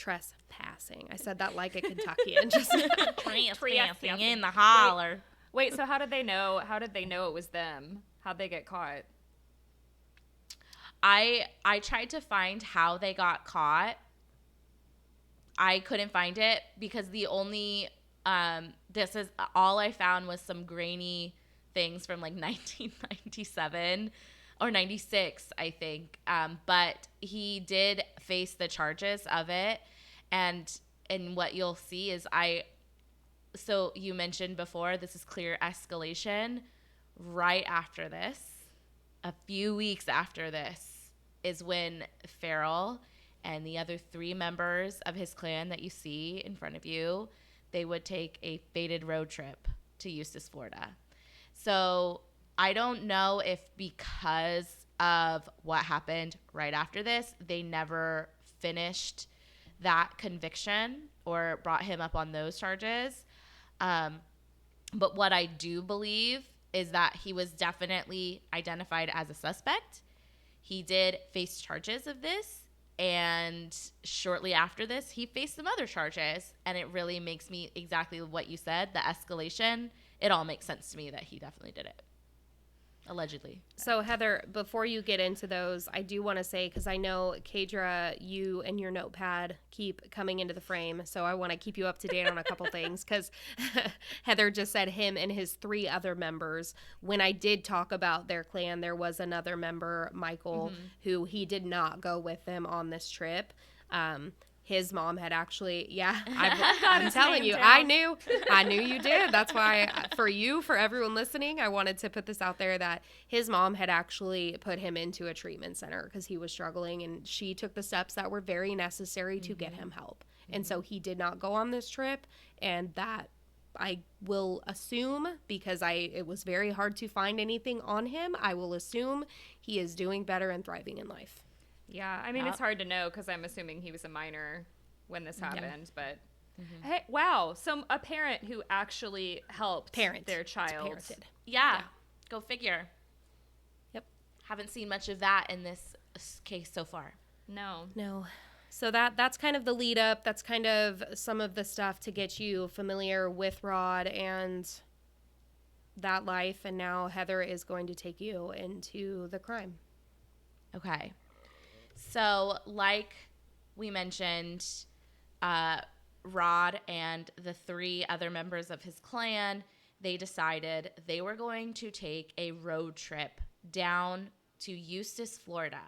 I said that like a Kentuckian. Just trespassing in the holler. Wait, so how did they know it was them? How'd they get caught? I tried to find how they got caught. I couldn't find it because the only this is all I found was some grainy things from like 1997 or 96, I think. But he did face the charges of it, and what you'll see is so you mentioned before, this is clear escalation. Right after this, a few weeks after this, is when Farrell and the other 3 members of his clan that you see in front of you, they would take a fated road trip to Eustis, Florida. So I don't know if because of what happened right after this, they never finished that conviction or brought him up on those charges. But what I do believe is that he was definitely identified as a suspect. He did face charges of this, and shortly after this, he faced some other charges, and it really makes me exactly what you said, the escalation. It all makes sense to me that he definitely did it. Allegedly. So, Heather, before you get into those, I do want to say, because I know, Kaydra, you and your notepad keep coming into the frame, so I want to keep you up to date on a couple things, because Heather just said him and his 3 other members. When I did talk about their clan, there was another member, Michael, who he did not go with them on this trip. His mom had actually, I'm telling you, I knew you did. That's why for everyone listening, I wanted to put this out there that his mom had actually put him into a treatment center because he was struggling, and she took the steps that were very necessary to get him help. And so he did not go on this trip, and that I will assume, because it was very hard to find anything on him, I will assume he is doing better and thriving in life. Yeah, I mean, it's hard to know because I'm assuming he was a minor when this happened, but hey, wow, a parent who actually helped their child. Yeah, go figure. Yep. Haven't seen much of that in this case so far. No. So that's kind of the lead up. That's kind of some of the stuff to get you familiar with Rod and that life. And now Heather is going to take you into the crime. Okay. So like we mentioned, Rod and the 3 other members of his clan, they decided they were going to take a road trip down to Eustis, Florida.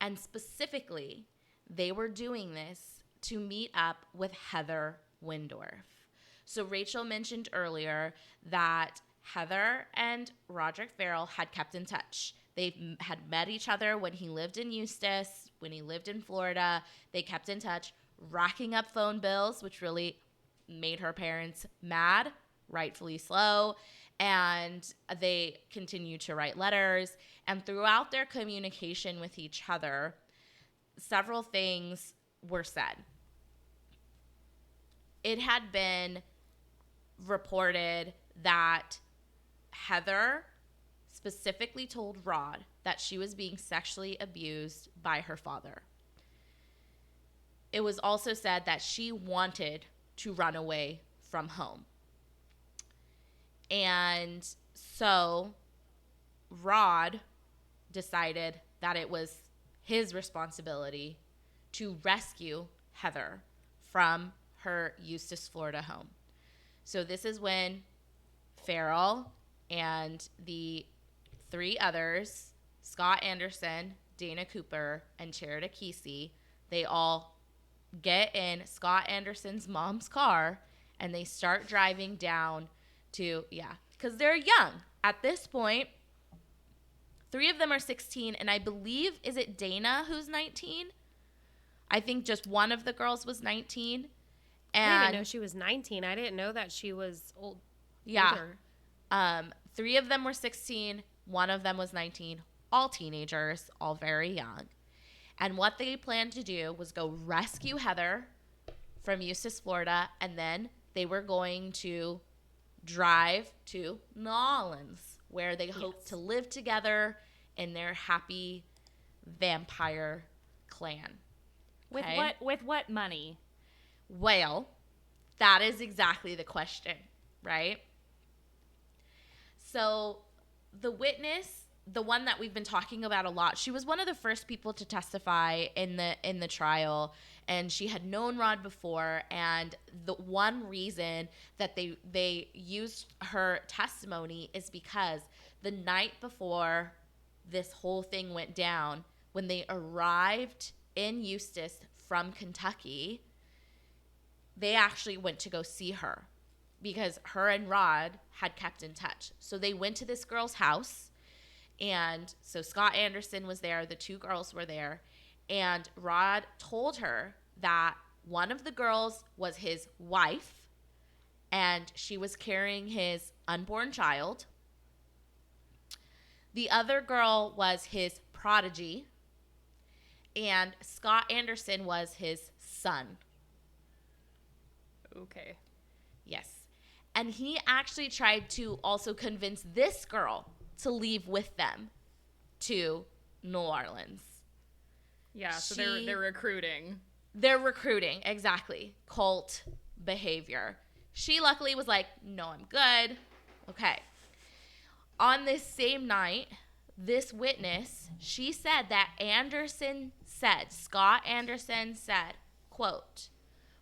And specifically, they were doing this to meet up with Heather Wendorf. So Rachel mentioned earlier that Heather and Roderick Farrell had kept in touch. They had met each other when he lived in Eustis, when he lived in Florida. They kept in touch, racking up phone bills, which really made her parents mad, rightfully so. And they continued to write letters. And throughout their communication with each other, several things were said. It had been reported that Heather specifically told Rod that she was being sexually abused by her father. It was also said that she wanted to run away from home. And so Rod decided that it was his responsibility to rescue Heather from her Eustis, Florida home. So this is when Farrell and the 3 others, Scott Anderson, Dana Cooper, and Cherita Kesey, they all get in Scott Anderson's mom's car and they start driving down to, because they're young. At this point, 3 of them are 16, and I believe, is it Dana who's 19? I think just one of the girls was 19. And I didn't know she was 19. I didn't know that she was old. Yeah. Older. 3 of them were 16. One of them was 19. All teenagers, all very young. And what they planned to do was go rescue Heather from Eustis, Florida, and then they were going to drive to New Orleans, where they hoped to live together in their happy vampire clan. Okay? With what money? Well, that is exactly the question, right? So the witness, the one that we've been talking about a lot, she was one of the first people to testify in the trial, and she had known Rod before, and the one reason that they used her testimony is because the night before this whole thing went down, when they arrived in Eustis from Kentucky, they actually went to go see her because her and Rod had kept in touch. So they went to this girl's house, and so Scott Anderson was there, the 2 girls were there, and Rod told her that one of the girls was his wife and she was carrying his unborn child. The other girl was his prodigy, and Scott Anderson was his son. Okay. Yes. And he actually tried to also convince this girl to leave with them to New Orleans. Yeah, so they're recruiting. They're recruiting, exactly. Cult behavior. She luckily was like, no, I'm good. Okay. On this same night, this witness, she said that Scott Anderson said, quote,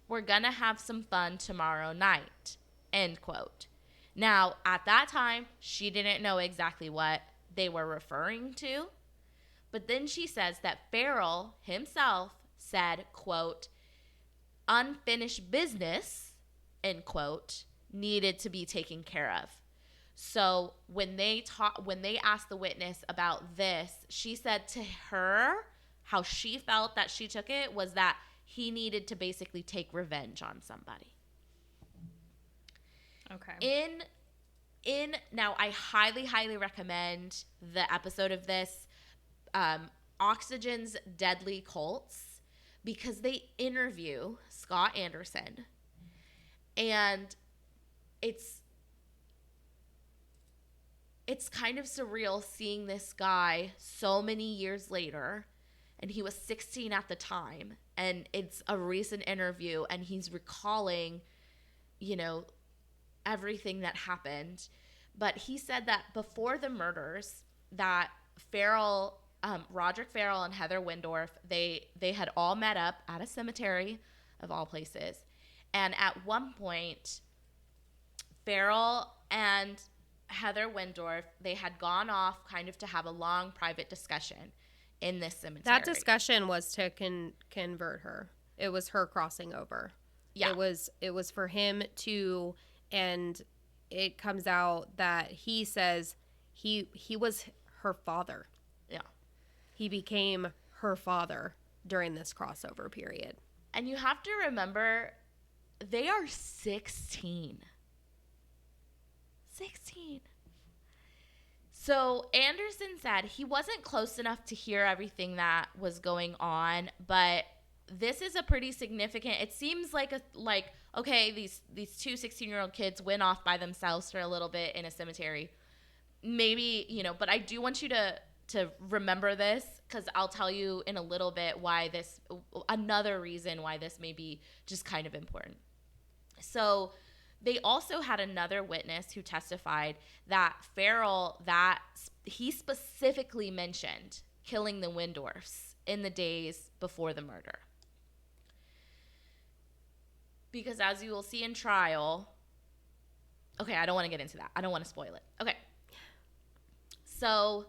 "We're gonna have some fun tomorrow night," end quote. Now, at that time, she didn't know exactly what they were referring to, but then she says that Farrell himself said, quote, "Unfinished business," end quote, needed to be taken care of. So when they asked the witness about this, she said to her how she felt that she took it was that he needed to basically take revenge on somebody. Okay. Now, I highly recommend the episode of this, Oxygen's Deadly Cults, because they interview Scott Anderson, and it's kind of surreal seeing this guy so many years later, and he was 16 at the time, and it's a recent interview, and he's recalling, everything that happened. But he said that before the murders, that Roderick Farrell and Heather Wendorf, they had all met up at a cemetery of all places. And at one point, Farrell and Heather Wendorf, they had gone off kind of to have a long private discussion in this cemetery. That discussion was to convert her. It was her crossing over. Yeah. It was for him to, and it comes out that he says he was her father. Yeah. He became her father during this crossover period. And you have to remember, they are 16. 16. So Anderson said he wasn't close enough to hear everything that was going on, but this is a pretty significant, it seems like okay, these two 16-year-old kids went off by themselves for a little bit in a cemetery. Maybe, but I do want you to remember this, because I'll tell you in a little bit another reason why this may be just kind of important. So they also had another witness who testified that Farrell, that he specifically mentioned killing the Wendorfs in the days before the murder. Because as you will see in trial, okay, I don't want to get into that. I don't want to spoil it. Okay. So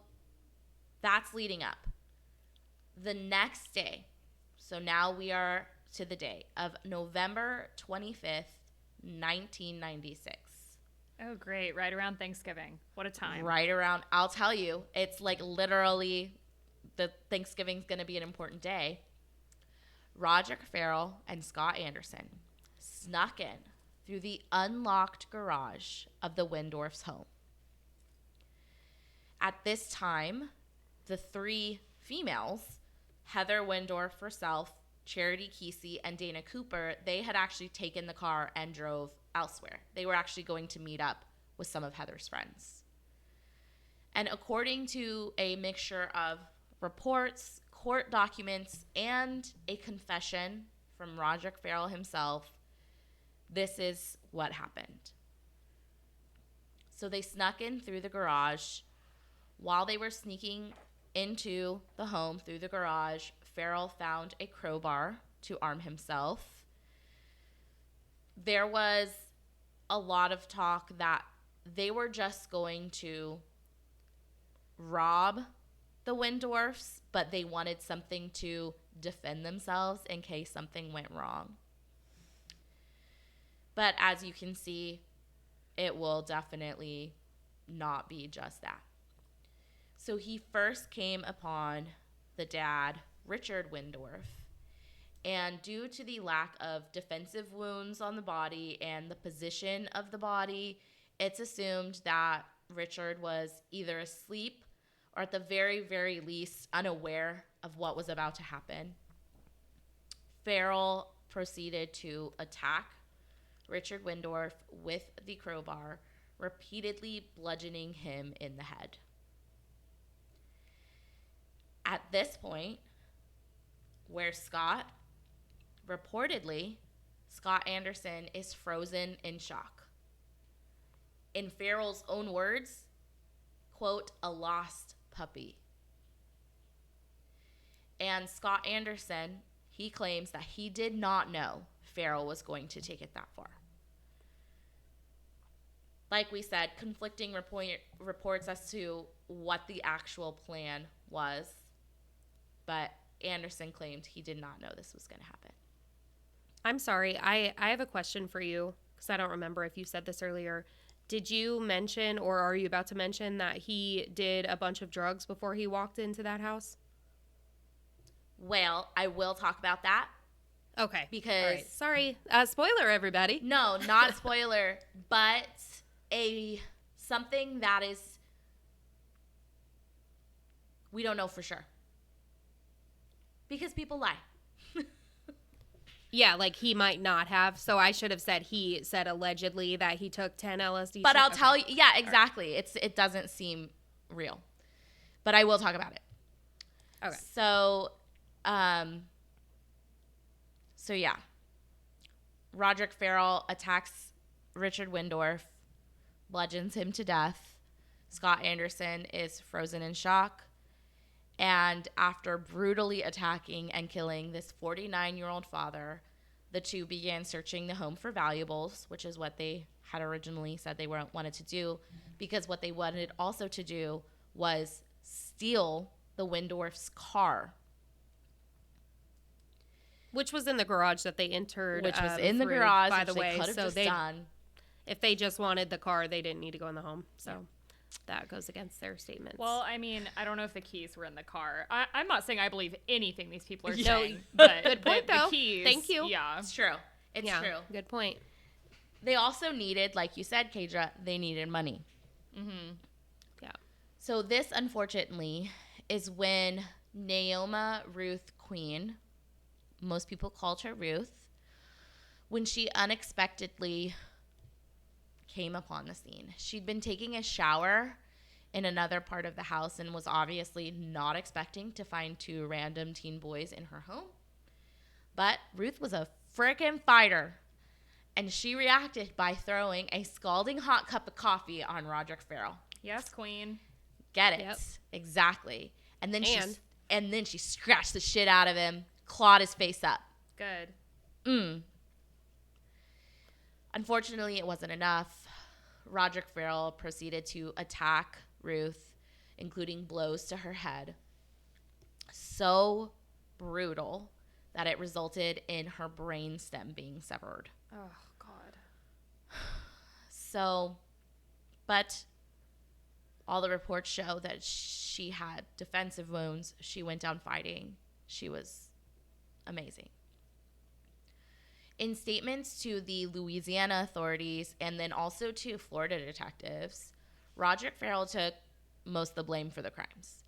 that's leading up. The next day, so now we are to the day of November 25th, 1996. Oh, great. Right around Thanksgiving. What a time. Right around, I'll tell you, it's like literally the Thanksgiving's going to be an important day. Roderick Farrell and Scott Anderson snuck in through the unlocked garage of the Wendorf's home. At this time, the three females, Heather Wendorf herself, Charity Kesey, and Dana Cooper, they had actually taken the car and drove elsewhere. They were actually going to meet up with some of Heather's friends. And according to a mixture of reports, court documents, and a confession from Roderick Farrell himself, this is what happened. So they snuck in through the garage. While they were sneaking into the home through the garage, Farrell found a crowbar to arm himself. There was a lot of talk that they were just going to rob the Wendorfs, but they wanted something to defend themselves in case something went wrong. But as you can see, it will definitely not be just that. So he first came upon the dad, Richard Wendorf, and due to the lack of defensive wounds on the body and the position of the body, it's assumed that Richard was either asleep or at the very, very least unaware of what was about to happen. Farrell proceeded to attack Richard Wendorf with the crowbar, repeatedly bludgeoning him in the head. At this point, where Scott Anderson is frozen in shock. In Farrell's own words, quote, "a lost puppy." And Scott Anderson, he claims that he did not know Farrell was going to take it that far. Like we said, conflicting reports as to what the actual plan was, but Anderson claimed he did not know this was going to happen. I'm sorry. I have a question for you, because I don't remember if you said this earlier. Did you mention, or are you about to mention, that he did a bunch of drugs before he walked into that house? Well, I will talk about that. Okay. Because sorry, spoiler, everybody. No, not spoiler, but something that is we don't know for sure. Because people lie. Yeah, like he might not have. So I should have said he said allegedly that he took 10 LSD. But I'll tell you, yeah, exactly. Right. It doesn't seem real. But I will talk about it. Okay. So yeah. Roderick Farrell attacks Richard Wendorf, bludgeons him to death. Scott Anderson is frozen in shock. And after brutally attacking and killing this 49-year-old father, the two began searching the home for valuables, which is what they had originally said they wanted to do, because what they wanted also to do was steal the Wendorf's car. Which was in the garage that they entered. Which was in the garage, by the way. They could have just done. If they just wanted the car, they didn't need to go in the home. So that goes against their statements. Well, I mean, I don't know if the keys were in the car. I'm not saying I believe anything these people are No, saying. But good point, though. The keys, Thank you. Yeah. It's true. It's true. Good point. They also needed, like you said, Kaydra, they needed money. Mm-hmm. Yeah. So this, unfortunately, is when Naoma Ruth Queen, most people called her Ruth, when she unexpectedly came upon the scene. She'd been taking a shower in another part of the house and was obviously not expecting to find two random teen boys in her home. But Ruth was a frickin' fighter, and she reacted by throwing a scalding hot cup of coffee on Roderick Farrell. Yes, queen. Get it. Yep. Exactly. And then she scratched the shit out of him, clawed his face up. Good. Unfortunately, it wasn't enough. Roderick Farrell proceeded to attack Ruth, including blows to her head. So brutal that it resulted in her brainstem being severed. Oh, God. So, but all the reports show that she had defensive wounds. She went down fighting. She was amazing. In statements to the Louisiana authorities and then also to Florida detectives, Roderick Farrell took most of the blame for the crimes.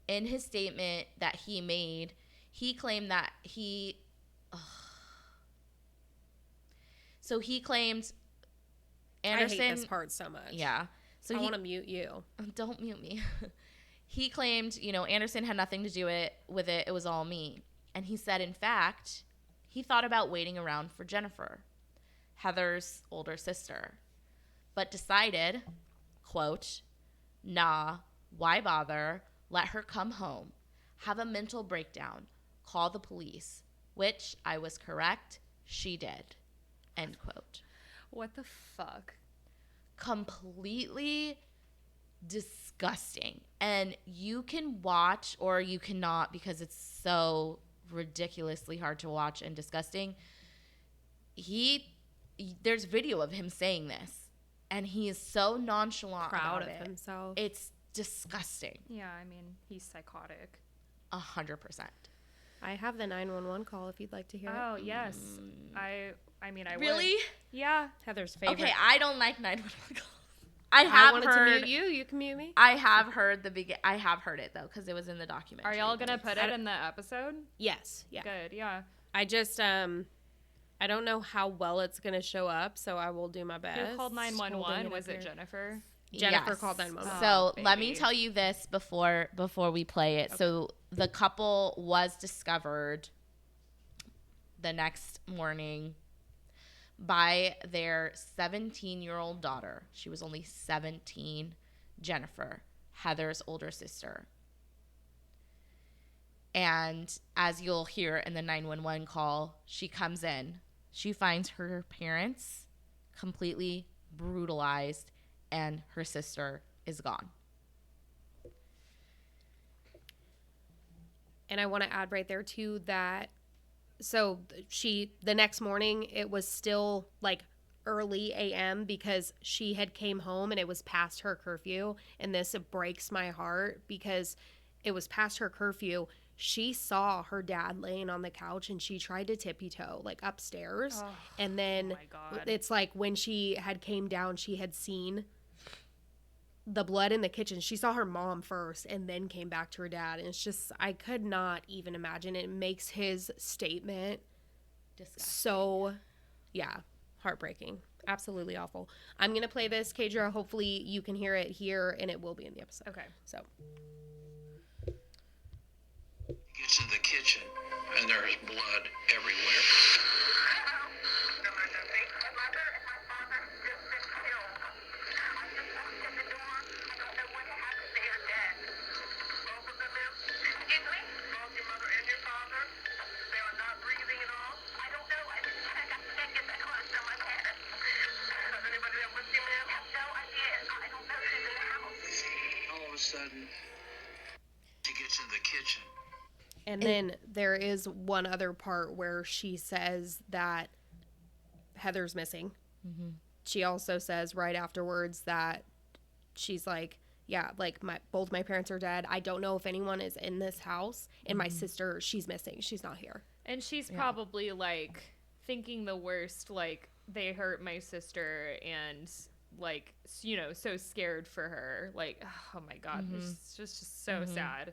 In his statement that he made, he claimed that he claimed Anderson. I hate this part so much. Yeah. So I want to mute you. Don't mute me. He claimed, Anderson had nothing to do with it. It was all me. And he said, in fact, he thought about waiting around for Jennifer, Heather's older sister, but decided, quote, nah, why bother? Let her come home, have a mental breakdown, call the police, which I was correct, she did, end quote. What the fuck? Completely disgusting. And you can watch or you cannot because it's so ridiculously hard to watch and disgusting. There's video of him saying this, and he is so nonchalant, Proud about of himself. It's disgusting. Yeah, I mean, he's psychotic. 100%. I have the 911 call if you'd like to hear it. Oh, yes. I mean, I really? would. Yeah. Heather's favorite. Okay, I don't like 911 calls. I wanted to mute you. You can mute me. I have heard I have heard it though because it was in the documentary. Are y'all gonna put it in the episode? Yes. Yeah. Good. Yeah. I just I don't know how well it's gonna show up, so I will do my best. Who called 911? Was it Jennifer? Jennifer called 911. So let me tell you this before we play it. Okay. So the couple was discovered the next morning by their 17-year-old daughter. She was only 17, Jennifer, Heather's older sister. And as you'll hear in the 911 call, she comes in. She finds her parents completely brutalized and her sister is gone. And I want to add right there too that so the next morning it was still like early AM because she had came home and it was past her curfew, and this breaks my heart because it was past her curfew. she saw her dad laying on the couch and she tried to tippy-toe like upstairs. And then it's like when she had came down, she had seen the blood in the kitchen. She saw her mom first and then came back to her dad. And it's just, I could not even imagine. It makes his statement disgusting. So, yeah, heartbreaking. Absolutely awful. I'm going to play this, Kaydra. Hopefully you can hear it here, and it will be in the episode. Okay. So. Gets in the kitchen, and there's blood everywhere. Sudden, she gets in the kitchen. And then there is one other part where she says that Heather's missing. Mm-hmm. She also says right afterwards that she's like, yeah, like both my parents are dead. I don't know if anyone is in this house. And my sister, she's missing. She's not here. And she's probably like thinking the worst, like they hurt my sister and like, you know, so scared for her. Like, oh my God, it's just so sad.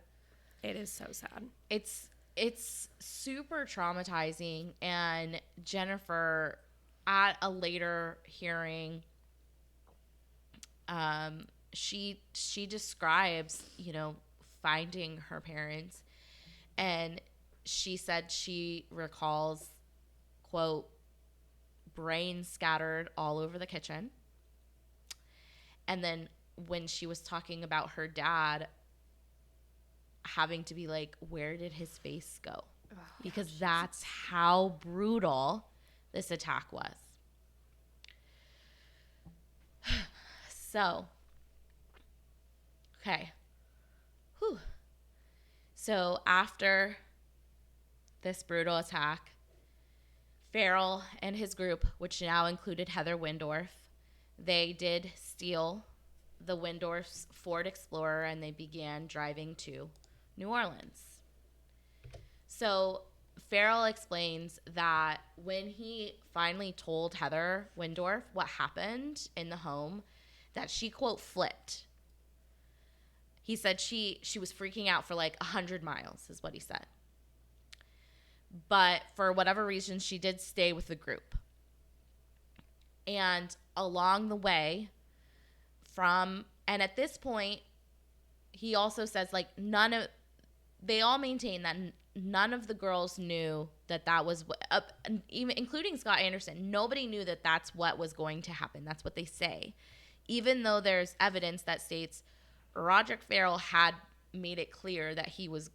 It is so sad. It's super traumatizing. And Jennifer, at a later hearing, she describes, you know, finding her parents, and she said she recalls, quote, brains scattered all over the kitchen. And then when she was talking about her dad having to be like, where did his face go? Because that's how brutal this attack was. So, okay. Whew. So after this brutal attack, Farrell and his group, which now included Heather Wendorf, they did steal the Wendorf's Ford Explorer and they began driving to New Orleans. So Farrell explains that when he finally told Heather Wendorf what happened in the home, that she, quote, flipped. He said she was freaking out for like 100 miles is what he said. But for whatever reason, she did stay with the group. And along the way and at this point, he also says like they all maintain that none of the girls knew that was, even including Scott Anderson, nobody knew that that's what was going to happen. That's what they say. Even though there's evidence that states Roderick Farrell had made it clear that he was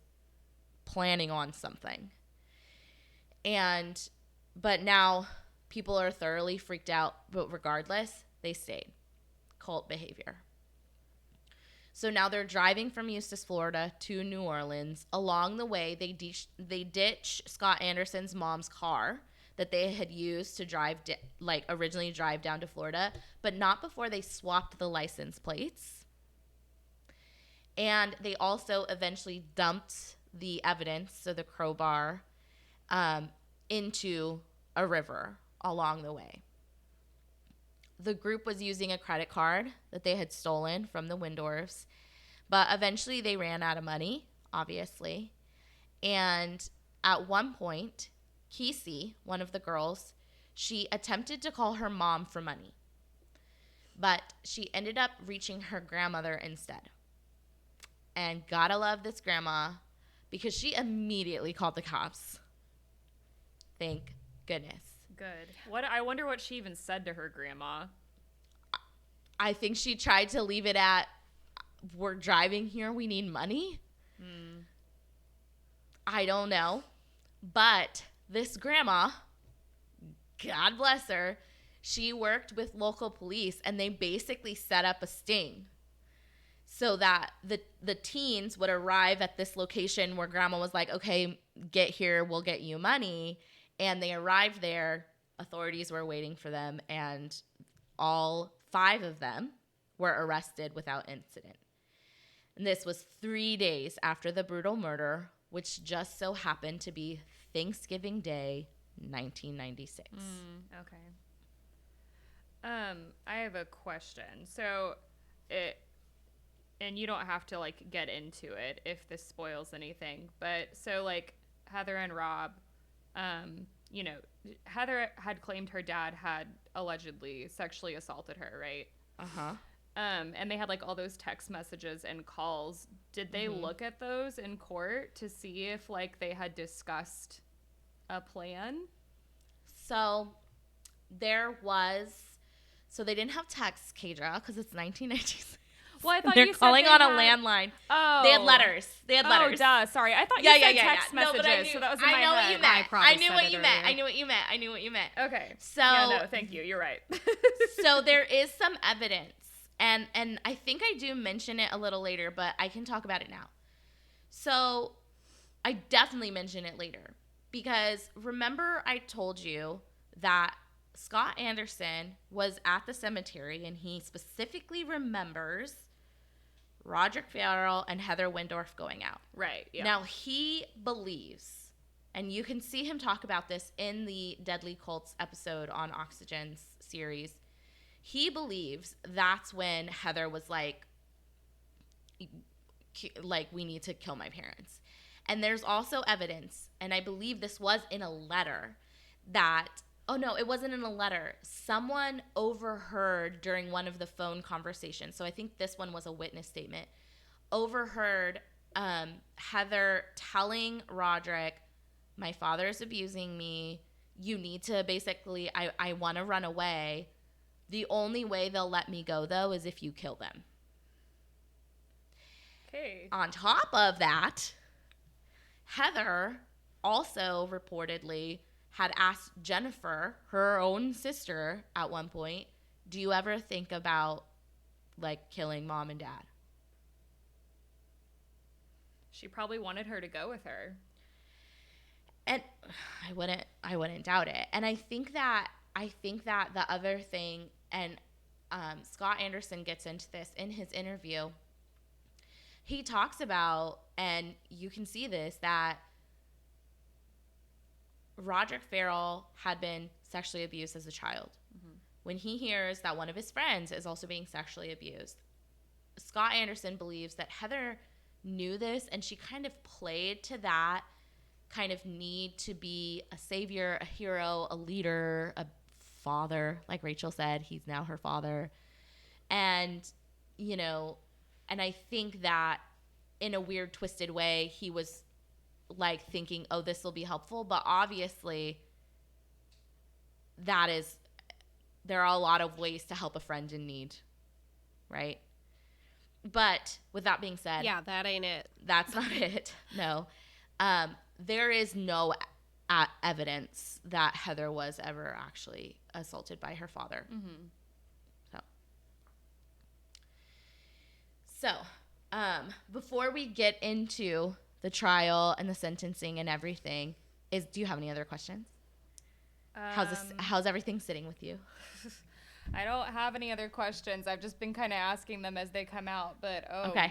planning on something. But now people are thoroughly freaked out, but regardless, they stayed. Cult behavior. So now they're driving from Eustis, Florida to New Orleans. Along the way, they ditch Scott Anderson's mom's car that they had used to originally drive down to Florida, but not before they swapped the license plates. And they also eventually dumped the evidence, so the crowbar, into a river along the way. The group was using a credit card that they had stolen from the Wendorfs, but eventually they ran out of money, obviously. And at one point, Kesey, one of the girls, she attempted to call her mom for money, but she ended up reaching her grandmother instead. And gotta love this grandma because she immediately called the cops. Thank goodness. Good. I wonder what she even said to her grandma. I think she tried to leave it at, we're driving here, we need money. I don't know. But this grandma, God bless her, she worked with local police and they basically set up a sting so that the teens would arrive at this location where grandma was like, okay, get here, we'll get you money. And they arrived there, authorities were waiting for them, and all 5 of them were arrested without incident. And this was 3 days after the brutal murder, which just so happened to be Thanksgiving Day, 1996. Okay. I have a question. So and you don't have to like get into it if this spoils anything, but so like Heather and Rob, you know, Heather had claimed her dad had allegedly sexually assaulted her, right? Uh-huh. And they had like all those text messages and calls. Did they look at those in court to see if like they had discussed a plan? So they didn't have text, Kaydra, because it's 1996. Well, I thought they're you said calling they on had... a landline. Oh, they had letters. Oh, duh. Sorry, I thought you said text messages. No, but I knew, so that was in my I know head. what you meant. I knew what you meant. earlier. I knew what you meant. Okay. So yeah, no, thank you. You're right. So there is some evidence, and I think I do mention it a little later, but I can talk about it now. So I definitely mention it later because remember I told you that Scott Anderson was at the cemetery and he specifically remembers Roderick Farrell and Heather Wendorf going out. Right. Yeah. Now he believes, and you can see him talk about this in the Deadly Cults episode on Oxygen's series. He believes that's when Heather was like, we need to kill my parents. And there's also evidence, and I believe this was in a letter that, oh no, it wasn't in a letter. Someone overheard during one of the phone conversations. So I think this one was a witness statement. Overheard Heather telling Roderick, my father is abusing me. You need to basically, I want to run away. The only way they'll let me go, though, is if you kill them. Okay. On top of that, Heather also reportedly had asked Jennifer, her own sister, at one point, do you ever think about, like, killing mom and dad? She probably wanted her to go with her. And I wouldn't doubt it. And I think that the other thing, and Scott Anderson gets into this in his interview, he talks about, and you can see this, that Roderick Farrell had been sexually abused as a child. Mm-hmm. When he hears that one of his friends is also being sexually abused, Scott Anderson believes that Heather knew this, and she kind of played to that kind of need to be a savior, a hero, a leader, a father. Like Rachel said, he's now her father. And, you know, and I think that in a weird, twisted way, he was like thinking, oh, this will be helpful. But obviously, there are a lot of ways to help a friend in need, right? But with that being said, yeah, that ain't it. That's not it. No. There is no evidence that Heather was ever actually assaulted by her father. Mm-hmm. So, before we get into the trial and the sentencing and everything, do you have any other questions? How's everything sitting with you? I don't have any other questions. I've just been kind of asking them as they come out, but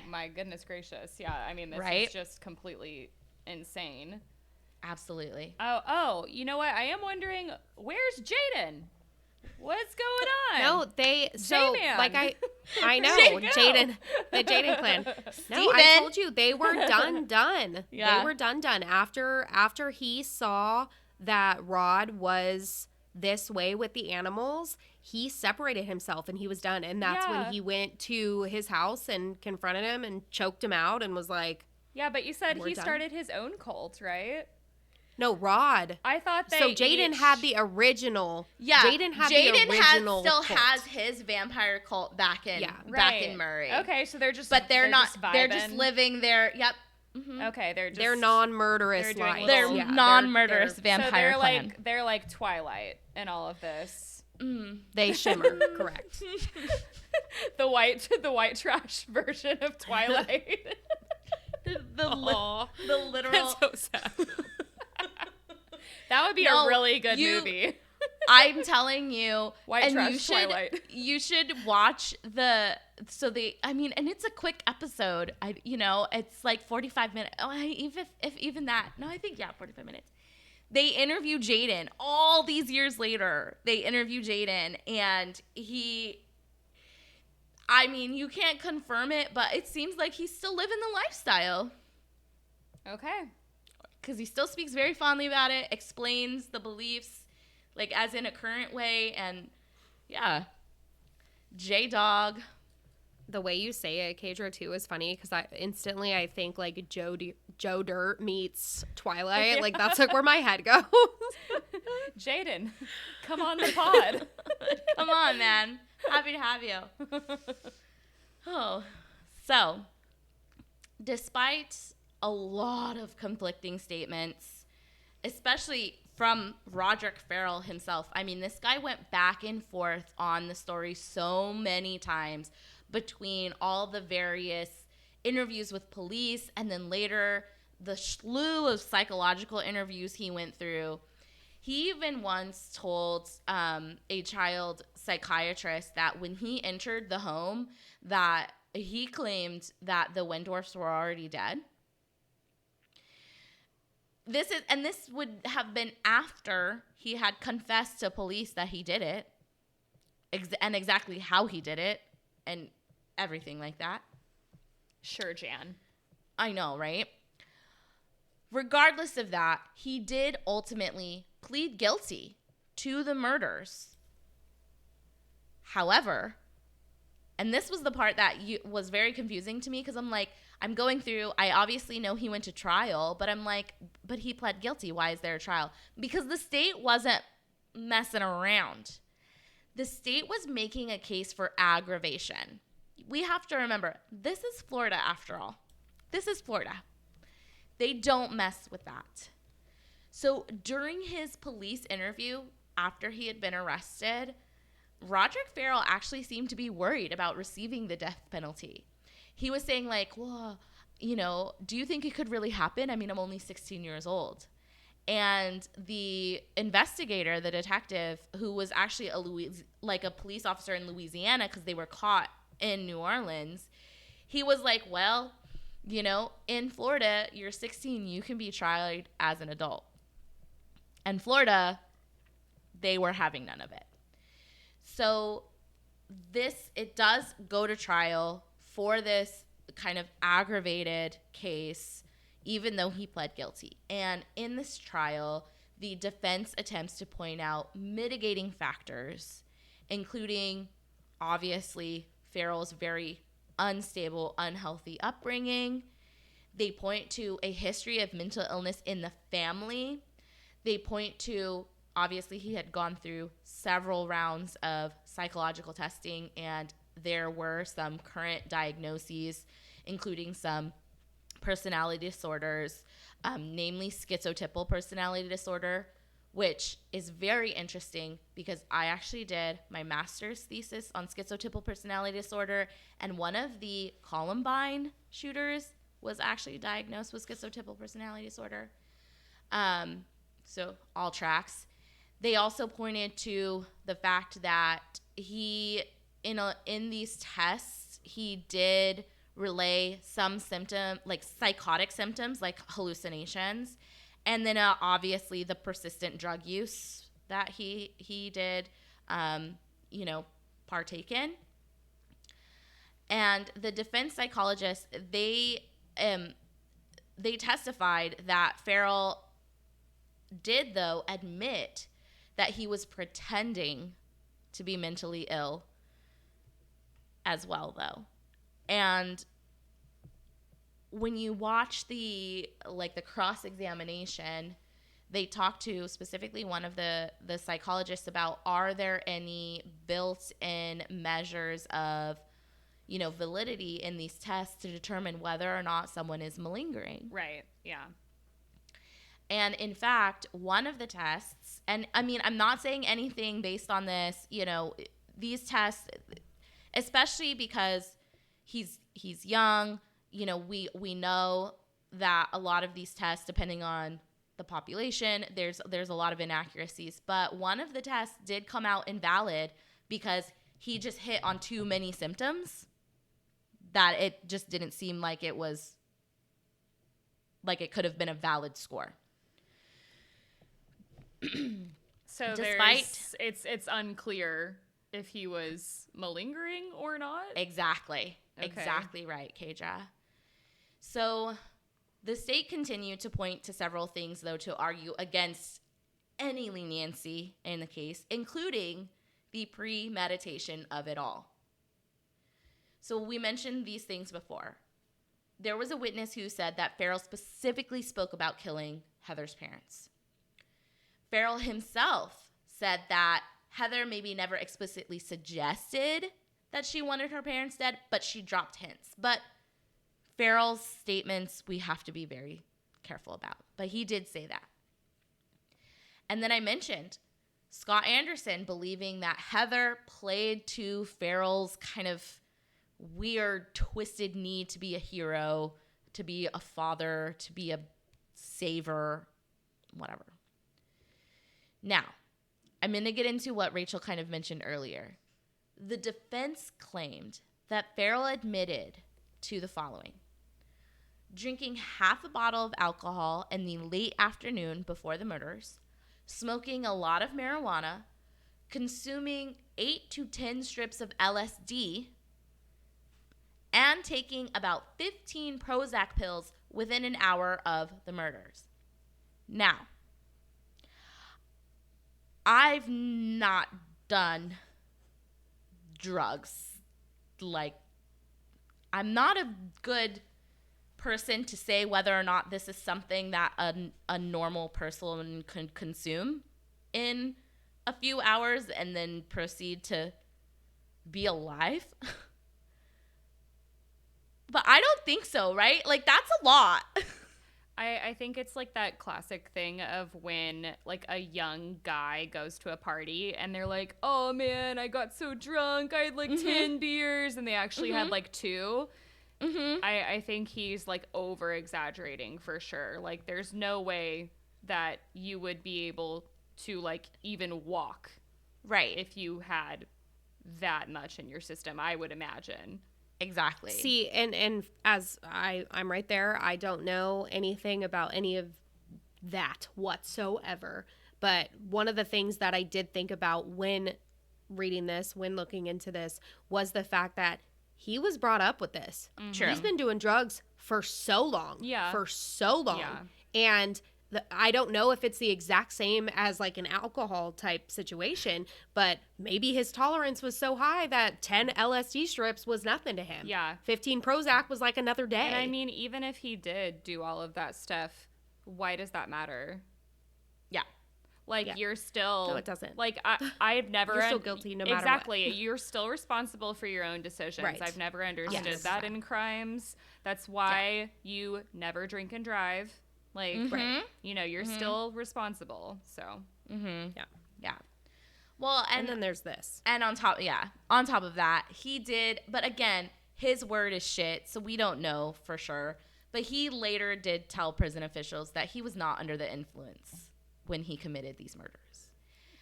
my goodness gracious. Yeah, I mean, this is just completely insane. Absolutely. Oh, you know what? I am wondering, where's Jaden? What's going on? No, J-Man. like I know, Jaden, the Jaden clan. No, I told you they were done. Yeah. They were done. After he saw that Rod was this way with the animals, he separated himself and he was done. And that's when he went to his house and confronted him and choked him out and was like, yeah, but you said he started his own cult, right? No, Rod. I thought they Jaden had the original. Yeah, Jaden still cult. has his vampire cult back in Murray. Okay, so they're just living their Mm-hmm. Okay, they're non-murderous lives. They're non-murderous vampire clan. They're like Twilight and all of this. They shimmer, correct. the white trash version of Twilight. the literal. That's so sad. That would be a really good movie. I'm telling you, White trash Twilight. You should watch the so and it's a quick episode. It's like 45 minutes. Oh, if even that. No, I think, 45 minutes. They interview Jaden all these years later. They interview Jaden, and you can't confirm it, but it seems like he's still living the lifestyle. Okay. Because he still speaks very fondly about it, explains the beliefs, like, as in a current way, and, yeah. J-Dog. The way you say it, Kaydra, too, is funny because I think like Joe Dirt meets Twilight. Like, that's like where my head goes. Jaden, come on the pod. Come on, man. Happy to have you. So, despite a lot of conflicting statements, especially from Roderick Farrell himself, this guy went back and forth on the story so many times between all the various interviews with police and then later the slew of psychological interviews he went through. He even once told a child psychiatrist that when he entered the home that he claimed that the Wendorfs were already dead. This would have been after he had confessed to police that he did it and exactly how he did it and everything like that. Sure, Jan. I know, right? Regardless of that, he did ultimately plead guilty to the murders. However, and this was the part that was very confusing to me because I'm like, I'm going through, I obviously know he went to trial, but I'm like, but he pled guilty. Why is there a trial? Because the state wasn't messing around. The state was making a case for aggravation. We have to remember, this is Florida after all. This is Florida. They don't mess with that. So during his police interview, after he had been arrested, Roderick Farrell actually seemed to be worried about receiving the death penalty. He was saying like, well, do you think it could really happen? I'm only 16 years old. And the investigator, the detective, who was actually a police officer in Louisiana because they were caught in New Orleans, he was like, well, in Florida, you're 16, you can be tried as an adult. And Florida, they were having none of it. So it does go to trial for this kind of aggravated case, even though he pled guilty. And in this trial, the defense attempts to point out mitigating factors, including, obviously, Farrell's very unstable, unhealthy upbringing. They point to a history of mental illness in the family. They point to, obviously, he had gone through several rounds of psychological testing, and there were some current diagnoses, including some personality disorders, namely schizotypal personality disorder, which is very interesting because I actually did my master's thesis on schizotypal personality disorder, and one of the Columbine shooters was actually diagnosed with schizotypal personality disorder. So all tracks. They also pointed to the fact that he, in these tests, he did relay some psychotic symptoms like hallucinations, and then obviously the persistent drug use that he did partake in. And the defense psychologists, they testified that Farrell did, though, admit that he was pretending to be mentally ill as well, though. And when you watch the cross-examination, they talked to specifically one of the psychologists about, are there any built-in measures of, validity in these tests to determine whether or not someone is malingering? Right, yeah. And in fact, one of the tests, and I'm not saying anything based on this, these tests, especially because he's young, we know that a lot of these tests, depending on the population, there's a lot of inaccuracies. But one of the tests did come out invalid because he just hit on too many symptoms. that it just didn't seem like it was, like it could have been a valid score. So Despite, it's unclear if he was malingering or not. Exactly. Okay. Exactly right, Kaydra. So the state continued to point to several things, though, to argue against any leniency in the case, including the premeditation of it all. So we mentioned these things before. There was a witness who said that Farrell specifically spoke about killing Heather's parents. Farrell himself said that Heather maybe never explicitly suggested that she wanted her parents dead, but she dropped hints. But Farrell's statements we have to be very careful about. But he did say that. And then I mentioned Scott Anderson believing that Heather played to Farrell's kind of weird, twisted need to be a hero, to be a father, to be a saver, whatever. Now, I'm going to get into what Rachel kind of mentioned earlier. The defense claimed that Farrell admitted to the following: drinking half a bottle of alcohol in the late afternoon before the murders, smoking a lot of marijuana, consuming 8 to 10 strips of LSD, and taking about 15 Prozac pills within an hour of the murders. Now, I've not done drugs. Like, I'm not a good person to say whether or not this is something that a normal person can consume in a few hours and then proceed to be alive. But I don't think so, right? Like, that's a lot. I think it's like that classic thing of when like a young guy goes to a party and they're like, oh man, I got so drunk, I had like 10 beers, and they actually had like 2. I think he's like over exaggerating for sure. Like, there's no way that you would be able to like even walk, right, if you had that much in your system, I would imagine. Exactly. See, and as I'm right there, I don't know anything about any of that whatsoever. But one of the things that I did think about when reading this, when looking into this, was the fact that he was brought up with this. True. He's been doing drugs for so long. Yeah. For so long. Yeah. And I don't know if it's the exact same as like an alcohol type situation, but maybe his tolerance was so high that 10 LSD strips was nothing to him. Yeah. 15 Prozac was like another day. And I mean, even if he did do all of that stuff, why does that matter? Yeah. Like, Yeah. You're still... No, it doesn't. Like, I've never... You're still guilty no matter what. Exactly. You're still responsible for your own decisions. Right. I've never understood Yes. that in crimes. That's why you never drink and drive. Like, Right. you know, you're still responsible. So, Yeah. Well, And then there's this. And on top of that, he did, but again, his word is shit, so we don't know for sure. But he later did tell prison officials that he was not under the influence when he committed these murders.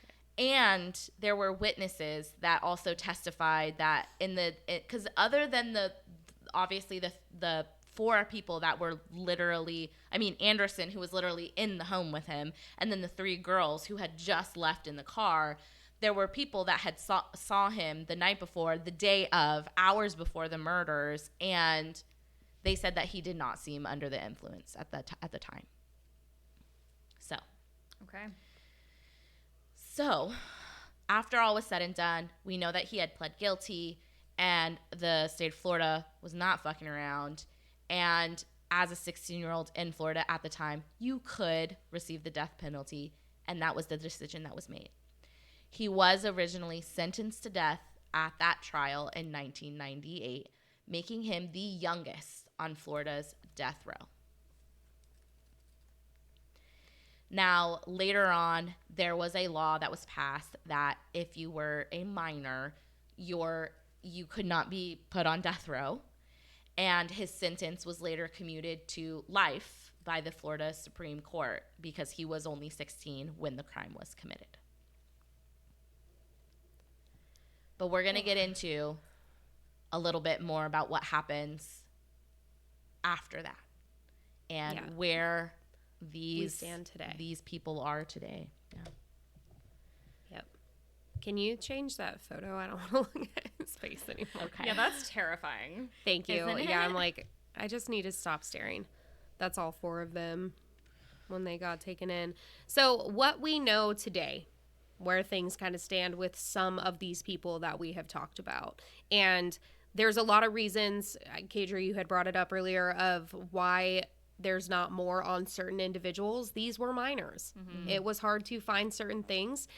Okay. And there were witnesses that also testified that because other than obviously the 4 people that were literally, I mean, Anderson, who was literally in the home with him, and then the 3 girls who had just left in the car, there were people that had saw him the night before, the day of, hours before the murders, and they said that he did not seem under the influence at the time. So. okay. So, after all was said and done, we know that he had pled guilty, and the state of Florida was not fucking around. And as a 16-year-old in Florida at the time, you could receive the death penalty, and that was the decision that was made. He was originally sentenced to death at that trial in 1998, making him the youngest on Florida's death row. Now, later on, there was a law that was passed that if you were a minor, you could not be put on death row. And his sentence was later commuted to life by the Florida Supreme Court because he was only 16 when the crime was committed. But we're going to get into a little bit more about what happens after that and where these stand today. These people are today. Yeah. Yep. Can you change that photo? I don't want to look at his face anymore. Okay. Yeah, that's terrifying. Thank you. Isn't it? Yeah, I'm like, I just need to stop staring. That's all 4 of them when they got taken in. So what we know today, where things kind of stand with some of these people that we have talked about. And there's a lot of reasons, Kaydra, you had brought it up earlier, of why there's not more on certain individuals. These were minors. Mm-hmm. It was hard to find certain things,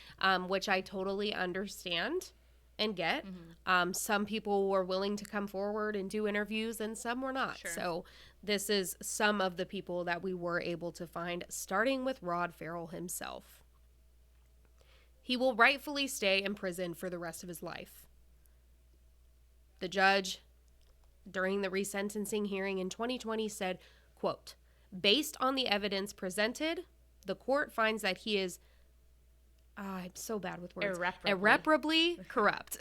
which I totally understand and get. Mm-hmm. Some people were willing to come forward and do interviews and some were not. Sure. So this is some of the people that we were able to find, starting with Rod Ferrell himself. He will rightfully stay in prison for the rest of his life. The judge, during the resentencing hearing in 2020, said, quote, based on the evidence presented, the court finds that he is, I'm so bad with words, irreparably corrupt.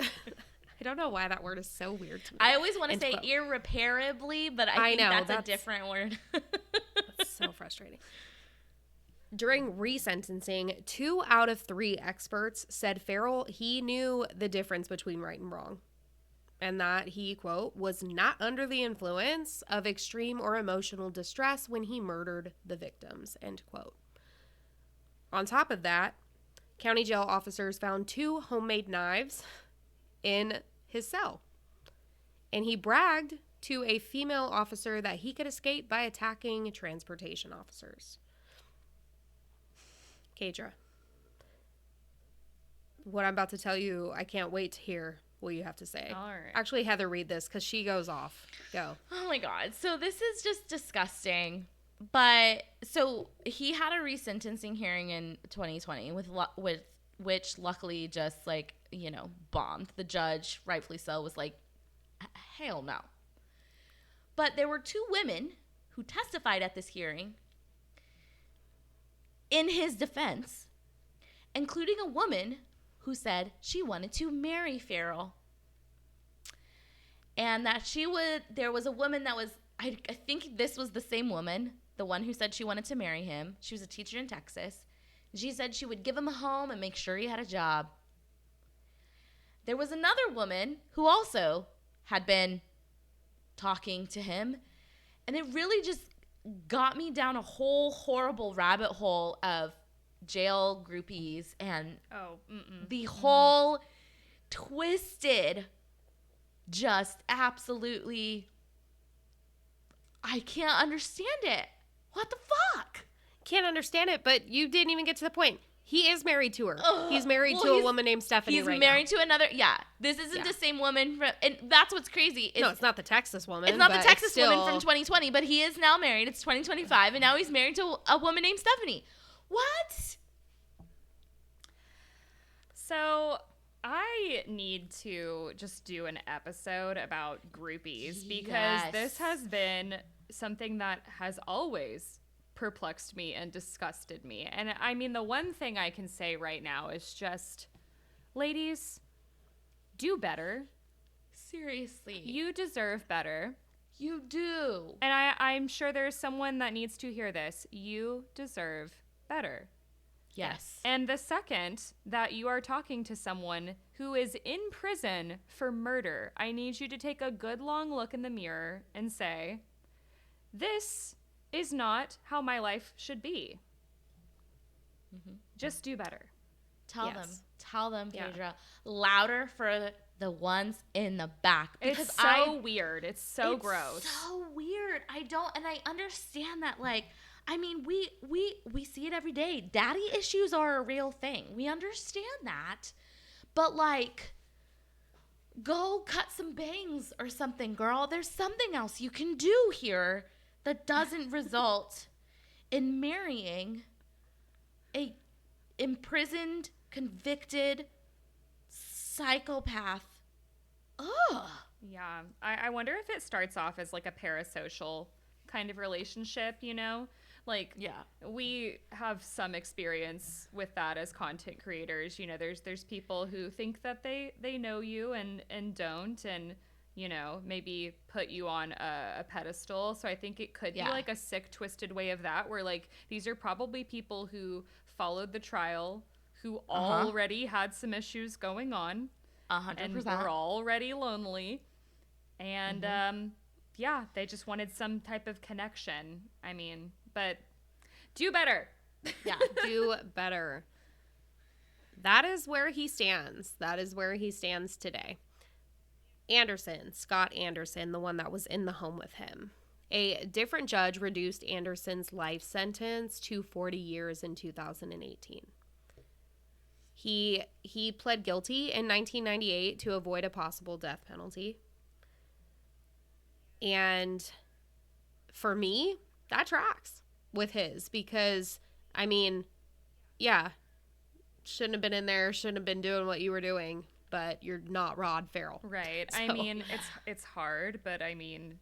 I don't know why that word is so weird to me. I always want to say irreparably, but I think that's a different word. That's so frustrating. During resentencing, 2 out of 3 experts said Ferrell, he knew the difference between right and wrong, and that he, quote, was not under the influence of extreme or emotional distress when he murdered the victims, end quote. On top of that, county jail officers found 2 homemade knives in his cell, and he bragged to a female officer that he could escape by attacking transportation officers. Kaydra, what I'm about to tell you, I can't wait to hear what you have to say. All right. Actually, Heather, read this because she goes off. Go. Oh my God. So this is just disgusting. But so he had a resentencing hearing in 2020 with which luckily just like, bombed. The judge, rightfully so, was like, hell no. But there were 2 women who testified at this hearing in his defense, including a woman who said she wanted to marry Ferrell. And that there was a woman that was, I think this was the same woman, the one who said she wanted to marry him. She was a teacher in Texas. She said she would give him a home and make sure he had a job. There was another woman who also had been talking to him. And it really just got me down a whole horrible rabbit hole of jail groupies and the whole twisted, just absolutely, I can't understand it. What the fuck? Can't understand it, but you didn't even get to the point. He is married to her. He's married to a woman named Stephanie right now. He's married to another, this isn't the same woman, and that's what's crazy. No, it's not the Texas woman. It's not the Texas woman from 2020, but he is now married. It's 2025, and now he's married to a woman named Stephanie. What? So I need to just do an episode about groupies because this has been something that has always perplexed me and disgusted me. And I mean, the one thing I can say right now is just, ladies, do better. Seriously. You deserve better. You do. And I'm sure there's someone that needs to hear this. You deserve better. Yes. And the second that you are talking to someone who is in prison for murder, I need you to take a good long look in the mirror and say, this is not how my life should be. Mm-hmm. Just do better. Tell them, Kaydra, louder for the ones in the back. Because it's so weird. It's so gross. So weird. I understand that, like, I mean, we see it every day. Daddy issues are a real thing. We understand that. But, like, go cut some bangs or something, girl. There's something else you can do here that doesn't result in marrying a imprisoned, convicted psychopath. Ugh. Yeah. I wonder if it starts off as like a parasocial kind of relationship, Like, yeah, we have some experience with that as content creators. There's people who think that they know you and don't, and you know, maybe put you on a pedestal. So I think it could be like a sick, twisted way of that, where like these are probably people who followed the trial, who already had some issues going on, 100%, and were already lonely, and yeah, they just wanted some type of connection. I mean, but do better. Yeah, do better. That is where he stands. That is where he stands today. Anderson, Scott Anderson, the one that was in the home with him. A different judge reduced Anderson's life sentence to 40 years in 2018. He pled guilty in 1998 to avoid a possible death penalty. And for me, that tracks with his, because, I mean, yeah, shouldn't have been in there, shouldn't have been doing what you were doing, but you're not Rod Farrell. Right. So. I mean, it's hard, but I mean,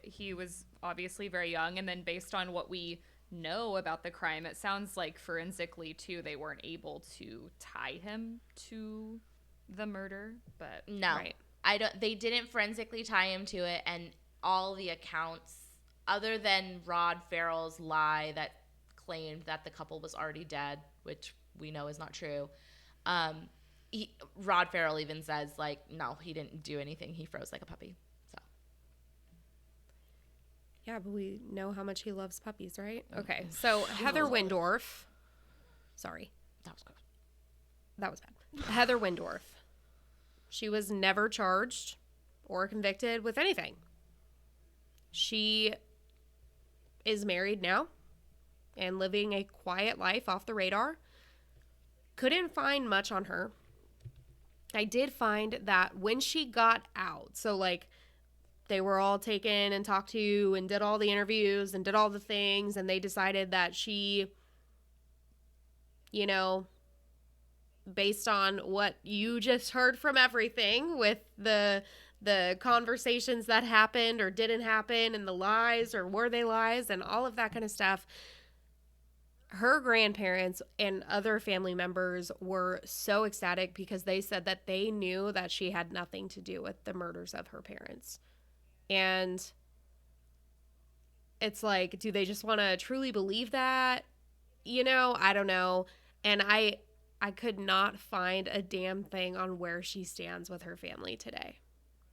he was obviously very young, and then based on what we know about the crime, it sounds like forensically too they weren't able to tie him to the murder. But no, right. They didn't forensically tie him to it, and all the accounts, other than Rod Farrell's lie that claimed that the couple was already dead, which we know is not true. Rod Farrell even says, like, no, he didn't do anything. He froze like a puppy. So. Yeah, but we know how much he loves puppies, right? Okay, so Heather Wendorf. Sorry. That was good. That was bad. Heather Wendorf. She was never charged or convicted with anything. She is married now and living a quiet life off the radar. Couldn't find much on her. I did find that when she got out, so like they were all taken and talked to and did all the interviews and did all the things, and they decided that she, you know, based on what you just heard from everything with the conversations that happened or didn't happen and the lies or were they lies and all of that kind of stuff, her grandparents and other family members were so ecstatic because they said that they knew that she had nothing to do with the murders of her parents. And it's like, do they just want to truly believe that? You know, I don't know. And I could not find a damn thing on where she stands with her family today.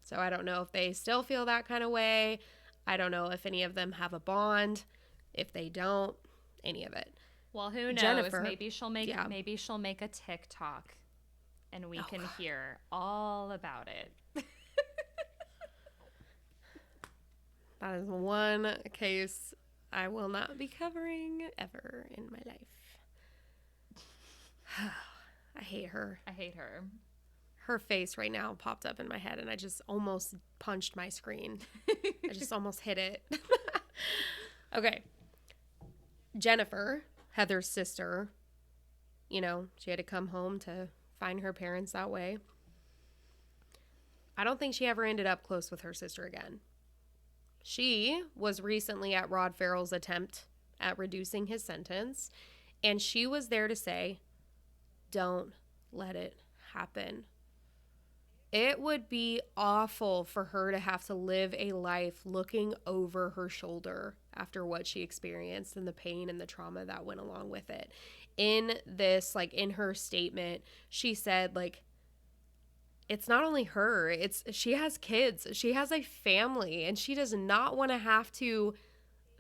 So I don't know if they still feel that kind of way. I don't know if any of them have a bond. If they don't, any of it. Well, who knows? Jennifer, maybe she'll make a TikTok, and we can hear all about it. That is one case I will not be covering ever in my life. I hate her. I hate her. Her face right now popped up in my head, and I just almost punched my screen. I just almost hit it. Okay. Jennifer, Heather's sister, you know, she had to come home to find her parents that way. I don't think she ever ended up close with her sister again. She was recently at Rod Farrell's attempt at reducing his sentence, and she was there to say, don't let it happen. It would be awful for her to have to live a life looking over her shoulder after what she experienced and the pain and the trauma that went along with it. In this, like in her statement, she said, like, it's not only her, she has kids, she has a family, and she does not want to have to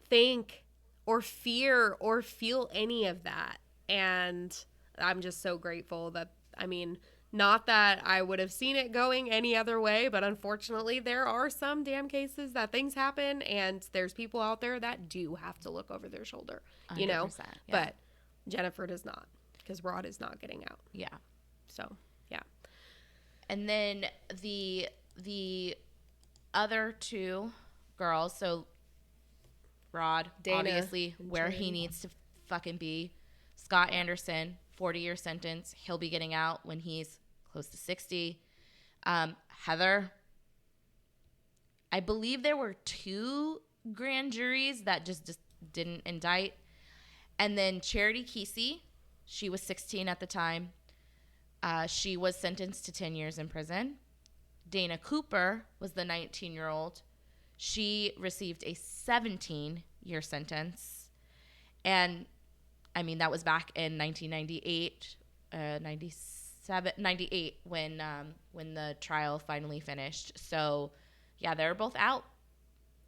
think or fear or feel any of that. And I'm just so grateful that, I mean, not that I would have seen it going any other way, but unfortunately there are some damn cases that things happen, and there's people out there that do have to look over their shoulder, you know, yeah. But Jennifer does not, because Rod is not getting out. Yeah. So, yeah. And then the other two girls, so Rod, Dana, obviously where he needs to fucking be. Scott Anderson, 40-year sentence. He'll be getting out when he's close to 60. Heather, I believe there were 2 grand juries that just didn't indict. And then Charity Kesey, she was 16 at the time. She was sentenced to 10 years in prison. Dana Cooper was the 19-year-old. She received a 17-year sentence. And, I mean, that was back in 1998, 98 when the trial finally finished. So, yeah, they're both out.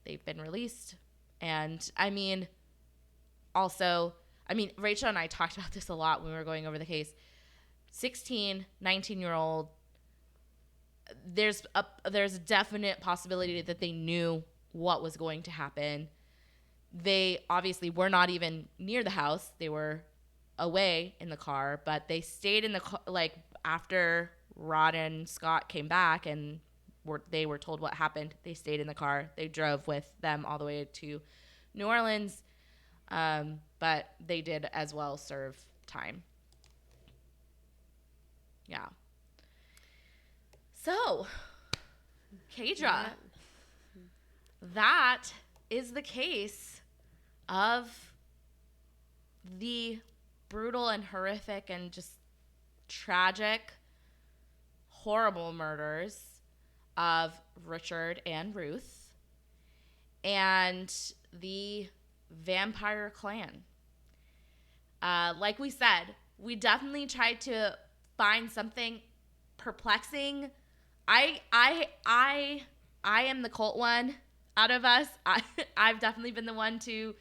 They've been released. And, I mean, also, Rachel and I talked about this a lot when we were going over the case. 16, 19-year-old, there's a definite possibility that they knew what was going to happen. They obviously were not even near the house. They were away in the car, but they stayed in the car, like, after Rod and Scott came back and they were told what happened. They stayed in the car. They drove with them all the way to New Orleans, but they did as well serve time. Yeah. So, Kaydra, that is the case of the brutal and horrific and just tragic, horrible murders of Richard and Ruth and the vampire clan. Like we said, we definitely tried to find something perplexing. I am the cult one out of us. I've definitely been the one to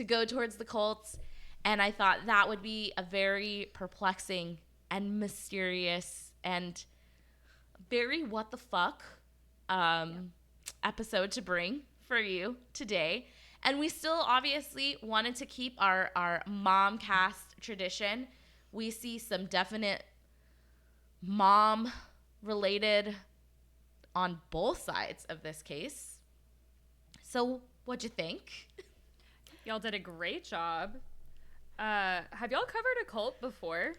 go towards the cults, and I thought that would be a very perplexing and mysterious and very what the fuck episode to bring for you today. And we still obviously wanted to keep our mom cast tradition. We see some definite mom related on both sides of this case. So what'd you think? Y'all did a great job. Have y'all covered a cult before?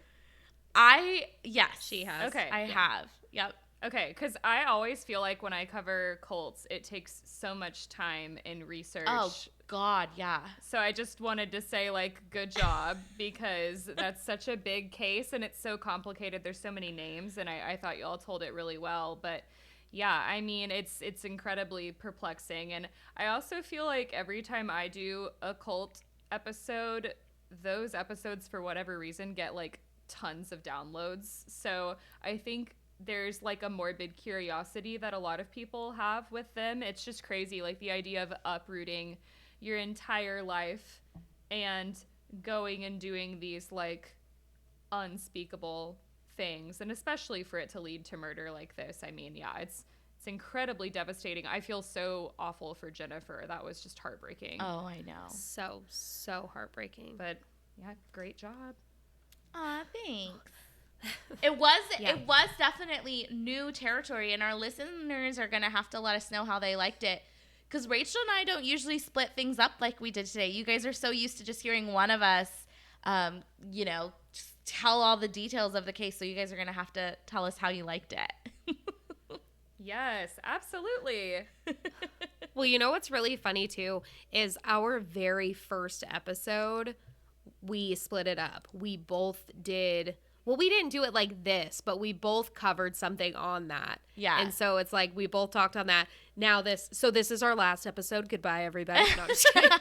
Yes. She has. Okay. I have. Yep. Okay, because I always feel like when I cover cults, it takes so much time and research. Oh, God, yeah. So I just wanted to say, like, good job, because that's such a big case, and it's so complicated. There's so many names, and I thought y'all told it really well. But, yeah, I mean, it's incredibly perplexing. And I also feel like every time I do a cult episode, those episodes, for whatever reason, get, like, tons of downloads. So I think there's like a morbid curiosity that a lot of people have with them. It's just crazy, like the idea of uprooting your entire life and going and doing these like unspeakable things, and especially for it to lead to murder like this. I mean, yeah, it's incredibly devastating. I feel so awful for Jennifer. That was just heartbreaking. Oh, I know. So heartbreaking. But yeah, great job. Aw, thanks. It was definitely new territory, and our listeners are gonna have to let us know how they liked it, because Rachel and I don't usually split things up like we did today. You guys are so used to just hearing one of us, just tell all the details of the case. So you guys are gonna have to tell us how you liked it. Yes, absolutely. Well, you know what's really funny too is our very first episode, we split it up. We both did. Well, we didn't do it like this, but we both covered something on that. Yeah. And so it's like we both talked on that. Now this is our last episode. Goodbye, everybody. No, I'm just kidding. No,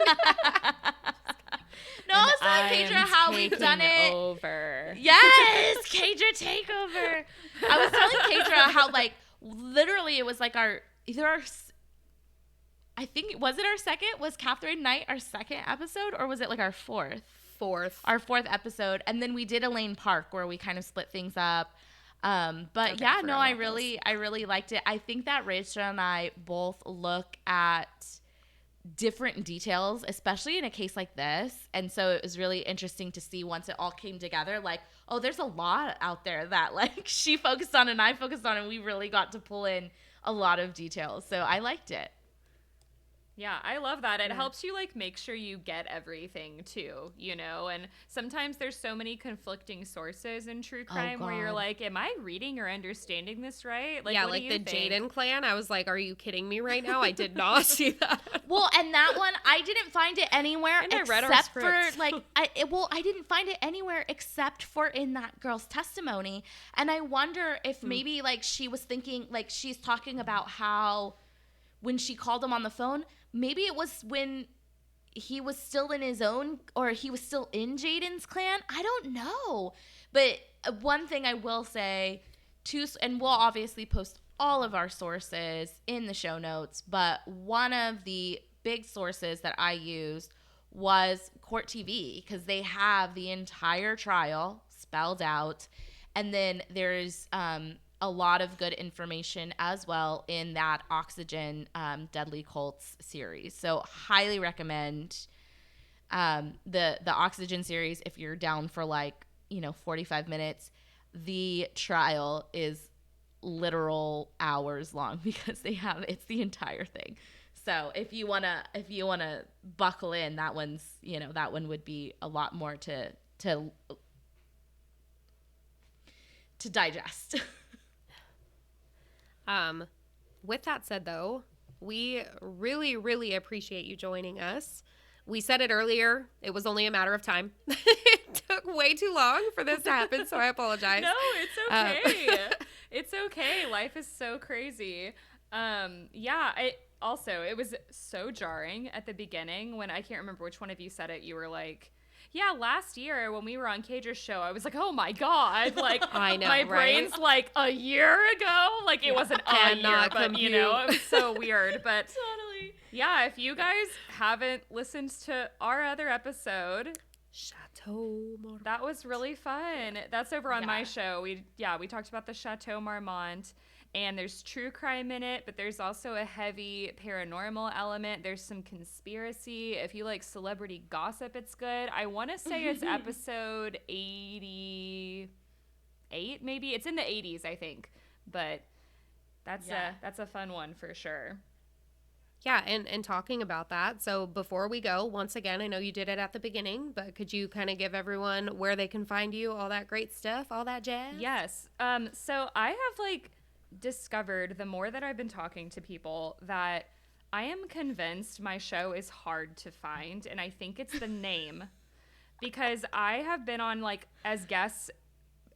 it's not Kaydra how we've done it. Over. Yes, Kaydra takeover. I was telling Kaydra how like literally it was like I think, was it our second? Was Catherine Knight our second episode, or was it like our fourth? Our fourth episode, and then we did Elaine Park where we kind of split things up. But okay, yeah, no, I really liked it. I think that Rachel and I both look at different details, especially in a case like this, and so it was really interesting to see once it all came together, like, oh, there's a lot out there that like she focused on and I focused on, and we really got to pull in a lot of details. So I liked it. Yeah, I love that. It helps you like make sure you get everything too, you know? And sometimes there's so many conflicting sources in true crime where you're like, am I reading or understanding this right? Like, yeah, what like do you the think? Jaden clan. I was like, are you kidding me right now? I did not see that. Well, and that one, I didn't find it anywhere And I read our except for script. like, I didn't find it anywhere except for in that girl's testimony. And I wonder if maybe like she was thinking, like she's talking about how when she called him on the phone, maybe it was when he was still in his own, or he was still in Jaden's clan. I don't know. But one thing I will say, and we'll obviously post all of our sources in the show notes, but one of the big sources that I used was Court TV, because they have the entire trial spelled out. And then there's a lot of good information as well in that Oxygen Deadly Cults series. So highly recommend the Oxygen series if you're down for 45 minutes. The trial is literal hours long because it's the entire thing. So if you wanna buckle in, that one would be a lot more to digest. With that said, though, we really, really appreciate you joining us. We said it earlier. It was only a matter of time. It took way too long for this to happen, so I apologize. No, it's okay. It's okay. Life is so crazy. It was so jarring at the beginning when I can't remember which one of you said it. You were like, yeah, last year when we were on Kaydra's show, I was like, oh my God. Like, I know, my right? brain's like a year ago. Like, it wasn't a year, but compute. it was so weird. But Totally. yeah, if you guys haven't listened to our other episode, Chateau Marmont. that was really fun. That's over on my show. We talked about the Chateau Marmont. And there's true crime in it, but there's also a heavy paranormal element. There's some conspiracy. If you like celebrity gossip, it's good. I want to say it's episode 88, maybe. It's in the 80s, I think. But that's a fun one for sure. Yeah, and talking about that, so before we go, once again, I know you did it at the beginning, but could you kind of give everyone where they can find you, all that great stuff, all that jazz? Yes. So I have discovered, the more that I've been talking to people, that I am convinced my show is hard to find, and I think it's the name. Because I have been on as guests,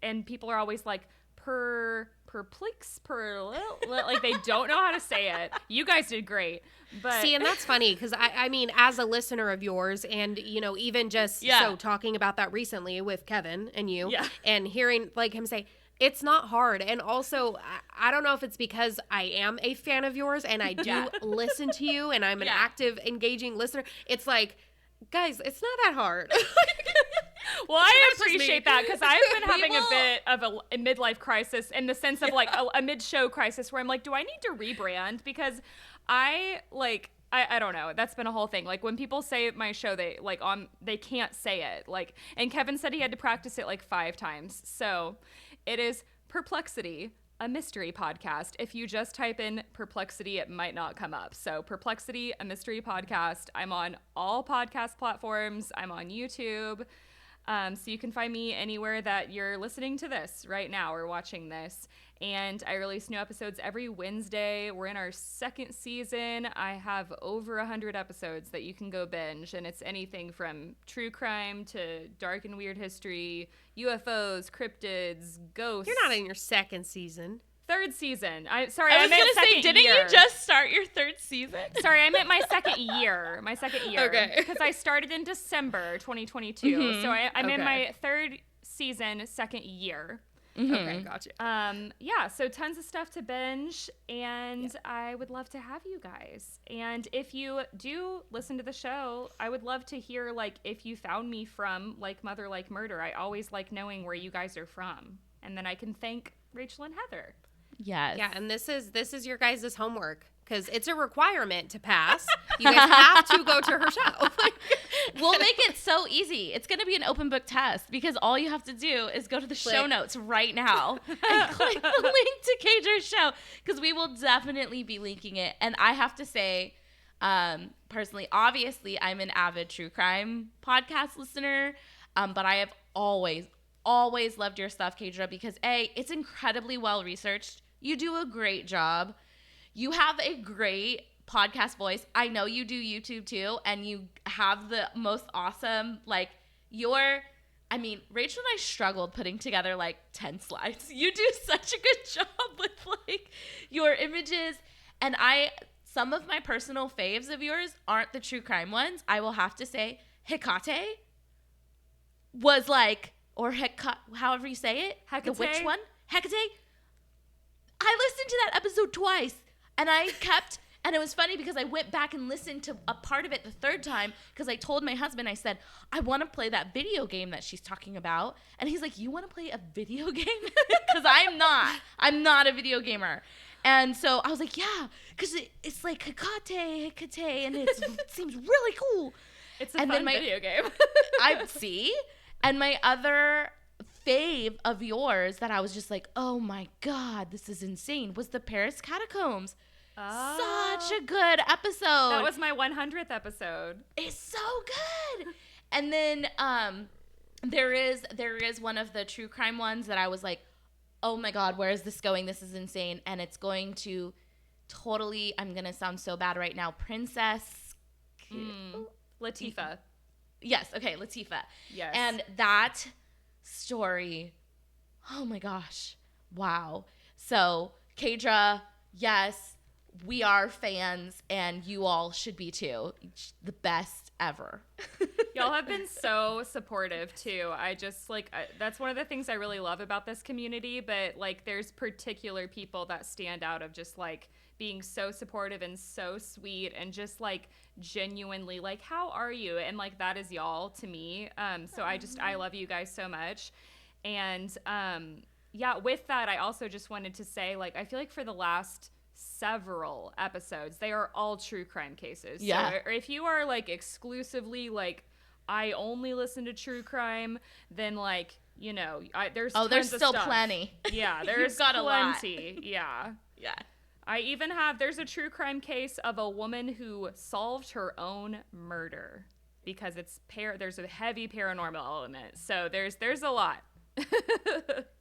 and people are always like perplex, they don't know how to say it. You guys did great. But see, and that's funny because I mean, as a listener of yours, and even just so talking about that recently with Kevin and you, and hearing him say, it's not hard. And also, I don't know if it's because I am a fan of yours and I do listen to you and I'm an active, engaging listener. It's like, guys, it's not that hard. Well, I appreciate that because I've been having a bit of a midlife crisis in the sense of a mid-show crisis where I'm like, do I need to rebrand? Because I don't know. That's been a whole thing. Like when people say my show, they can't say it. And Kevin said he had to practice it 5 times. So it is Perplexity, a mystery podcast. If you just type in Perplexity, it might not come up. So Perplexity, a mystery podcast. I'm on all podcast platforms. I'm on YouTube. So you can find me anywhere that you're listening to this right now or watching this. And I release new episodes every Wednesday. We're in our 2nd season. I have over 100 episodes that you can go binge. And it's anything from true crime to dark and weird history, UFOs, cryptids, ghosts. You're not in your 2nd season. 3rd season. I was going to say, didn't you just start your 3rd season? Sorry, I meant my 2nd year. My 2nd year. Okay. Because I started in December 2022. Mm-hmm. So I'm in my 3rd season, 2nd year. Mm-hmm. Okay, gotcha. So tons of stuff to binge, and I would love to have you guys. And if you do listen to the show, I would love to hear, if you found me from Like Mother, Like Murder. I always like knowing where you guys are from. And then I can thank Rachel and Heather. Yes. Yeah, and this is your guys' homework. Because it's a requirement to pass. You guys have to go to her show. We'll make it so easy. It's going to be an open book test because all you have to do is go to the show notes right now and click the link to Kaydra's show because we will definitely be linking it. And I have to say, Personally, obviously, I'm an avid true crime podcast listener, but I have always loved your stuff, Kaydra, because A, it's incredibly well researched. You do a great job. You have a great podcast voice. I know you do YouTube too, and you have the most awesome, like, Rachel and I struggled putting together like 10 slides. You do such a good job with like your images, and some of my personal faves of yours aren't the true crime ones. I will have to say Hecate was like, or however you say it. Hecate? The witch one? Hecate? I listened to that episode twice, and and it was funny because I went back and listened to a part of it the third time because I told my husband, I said, I want to play that video game that she's talking about. And he's like, you want to play a video game? Because I'm not a video gamer. And so I was like, yeah, because it's like Hecate, and it seems really cool. It's a fun video game. I see. And my other fave of yours that I was just like, oh my God, this is insane, was the Paris Catacombs. Oh. Such a good episode. That was my 100th episode. It's so good. And then there is one of the true crime ones that I was like, oh my God, where is this going? This is insane. And it's going to totally, I'm going to sound so bad right now, Princess Latifah. Yes, okay, Latifah. Yes. And that story, oh my gosh, wow. So, Kaydra, yes, we are fans, and you all should be too. The best ever. Y'all have been so supportive too. I just that's one of the things I really love about this community, but like there's particular people that stand out of just like being so supportive and so sweet and just like genuinely like, how are you? And like that is y'all to me. So I love you guys so much. And yeah, with that, I also just wanted to say, like, I feel like for the last several episodes, they are all true crime cases. Yeah. So if you are like exclusively like, I only listen to true crime, then like, you know, there's there's still stuff. Plenty. Yeah, there's got plenty. Yeah. Yeah. I even there's a true crime case of a woman who solved her own murder because there's a heavy paranormal element. So there's a lot.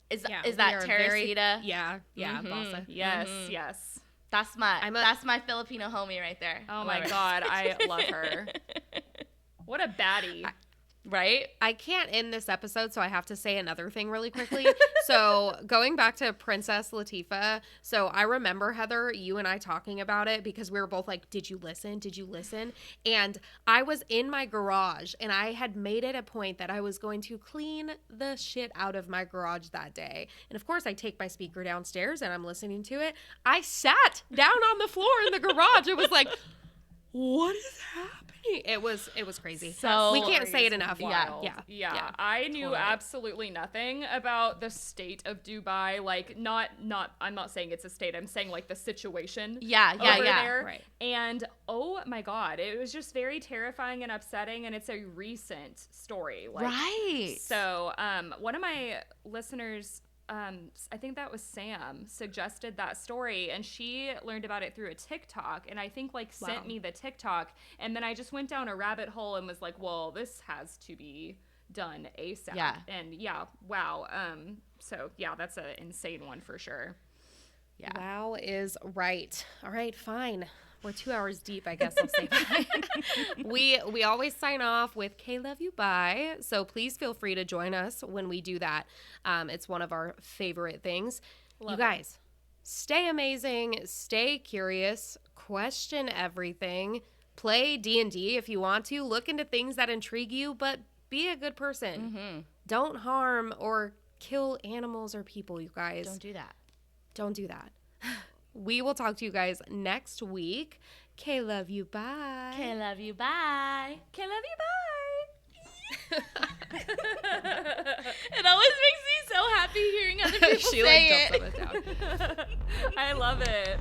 Is that Teresita? Yeah. Mm-hmm. Bassa. Yes, Mm-hmm. yes. That's my Filipino homie right there. Oh my God, I love her. What a baddie. Right? I can't end this episode, so I have to say another thing really quickly. So going back to Princess Latifah, so I remember, Heather, you and I talking about it because we were both like, did you listen? Did you listen? And I was in my garage, and I had made it a point that I was going to clean the shit out of my garage that day. And of course, I take my speaker downstairs, and I'm listening to it. I sat down on the floor in the garage. It was like, what is happening? It was crazy. So we can't say it enough. Wild. Yeah. I knew absolutely nothing about the state of Dubai. Like, I'm not saying it's a state. I'm saying like the situation. Yeah. There. Right. And oh my God, it was just very terrifying and upsetting. And it's a recent story. Like, right. So, one of my listeners, I think that was Sam, suggested that story, and she learned about it through a TikTok, and I think sent me the TikTok, and then I just went down a rabbit hole and was like, well, this has to be done ASAP. Yeah. And yeah, wow. So yeah, that's an insane one for sure. Yeah. Wow is right. All right, fine. We're 2 hours deep, I guess I'll say bye. We always sign off with K love you bye. So please feel free to join us when we do that. It's one of our favorite things. You guys, stay amazing, stay curious, question everything, play D&D if you want to, look into things that intrigue you, but be a good person. Mm-hmm. Don't harm or kill animals or people, you guys. Don't do that. Don't do that. We will talk to you guys next week. K love you bye. K love you bye. K love you bye. It always makes me so happy hearing other people say it. Jumps up and down. I love it.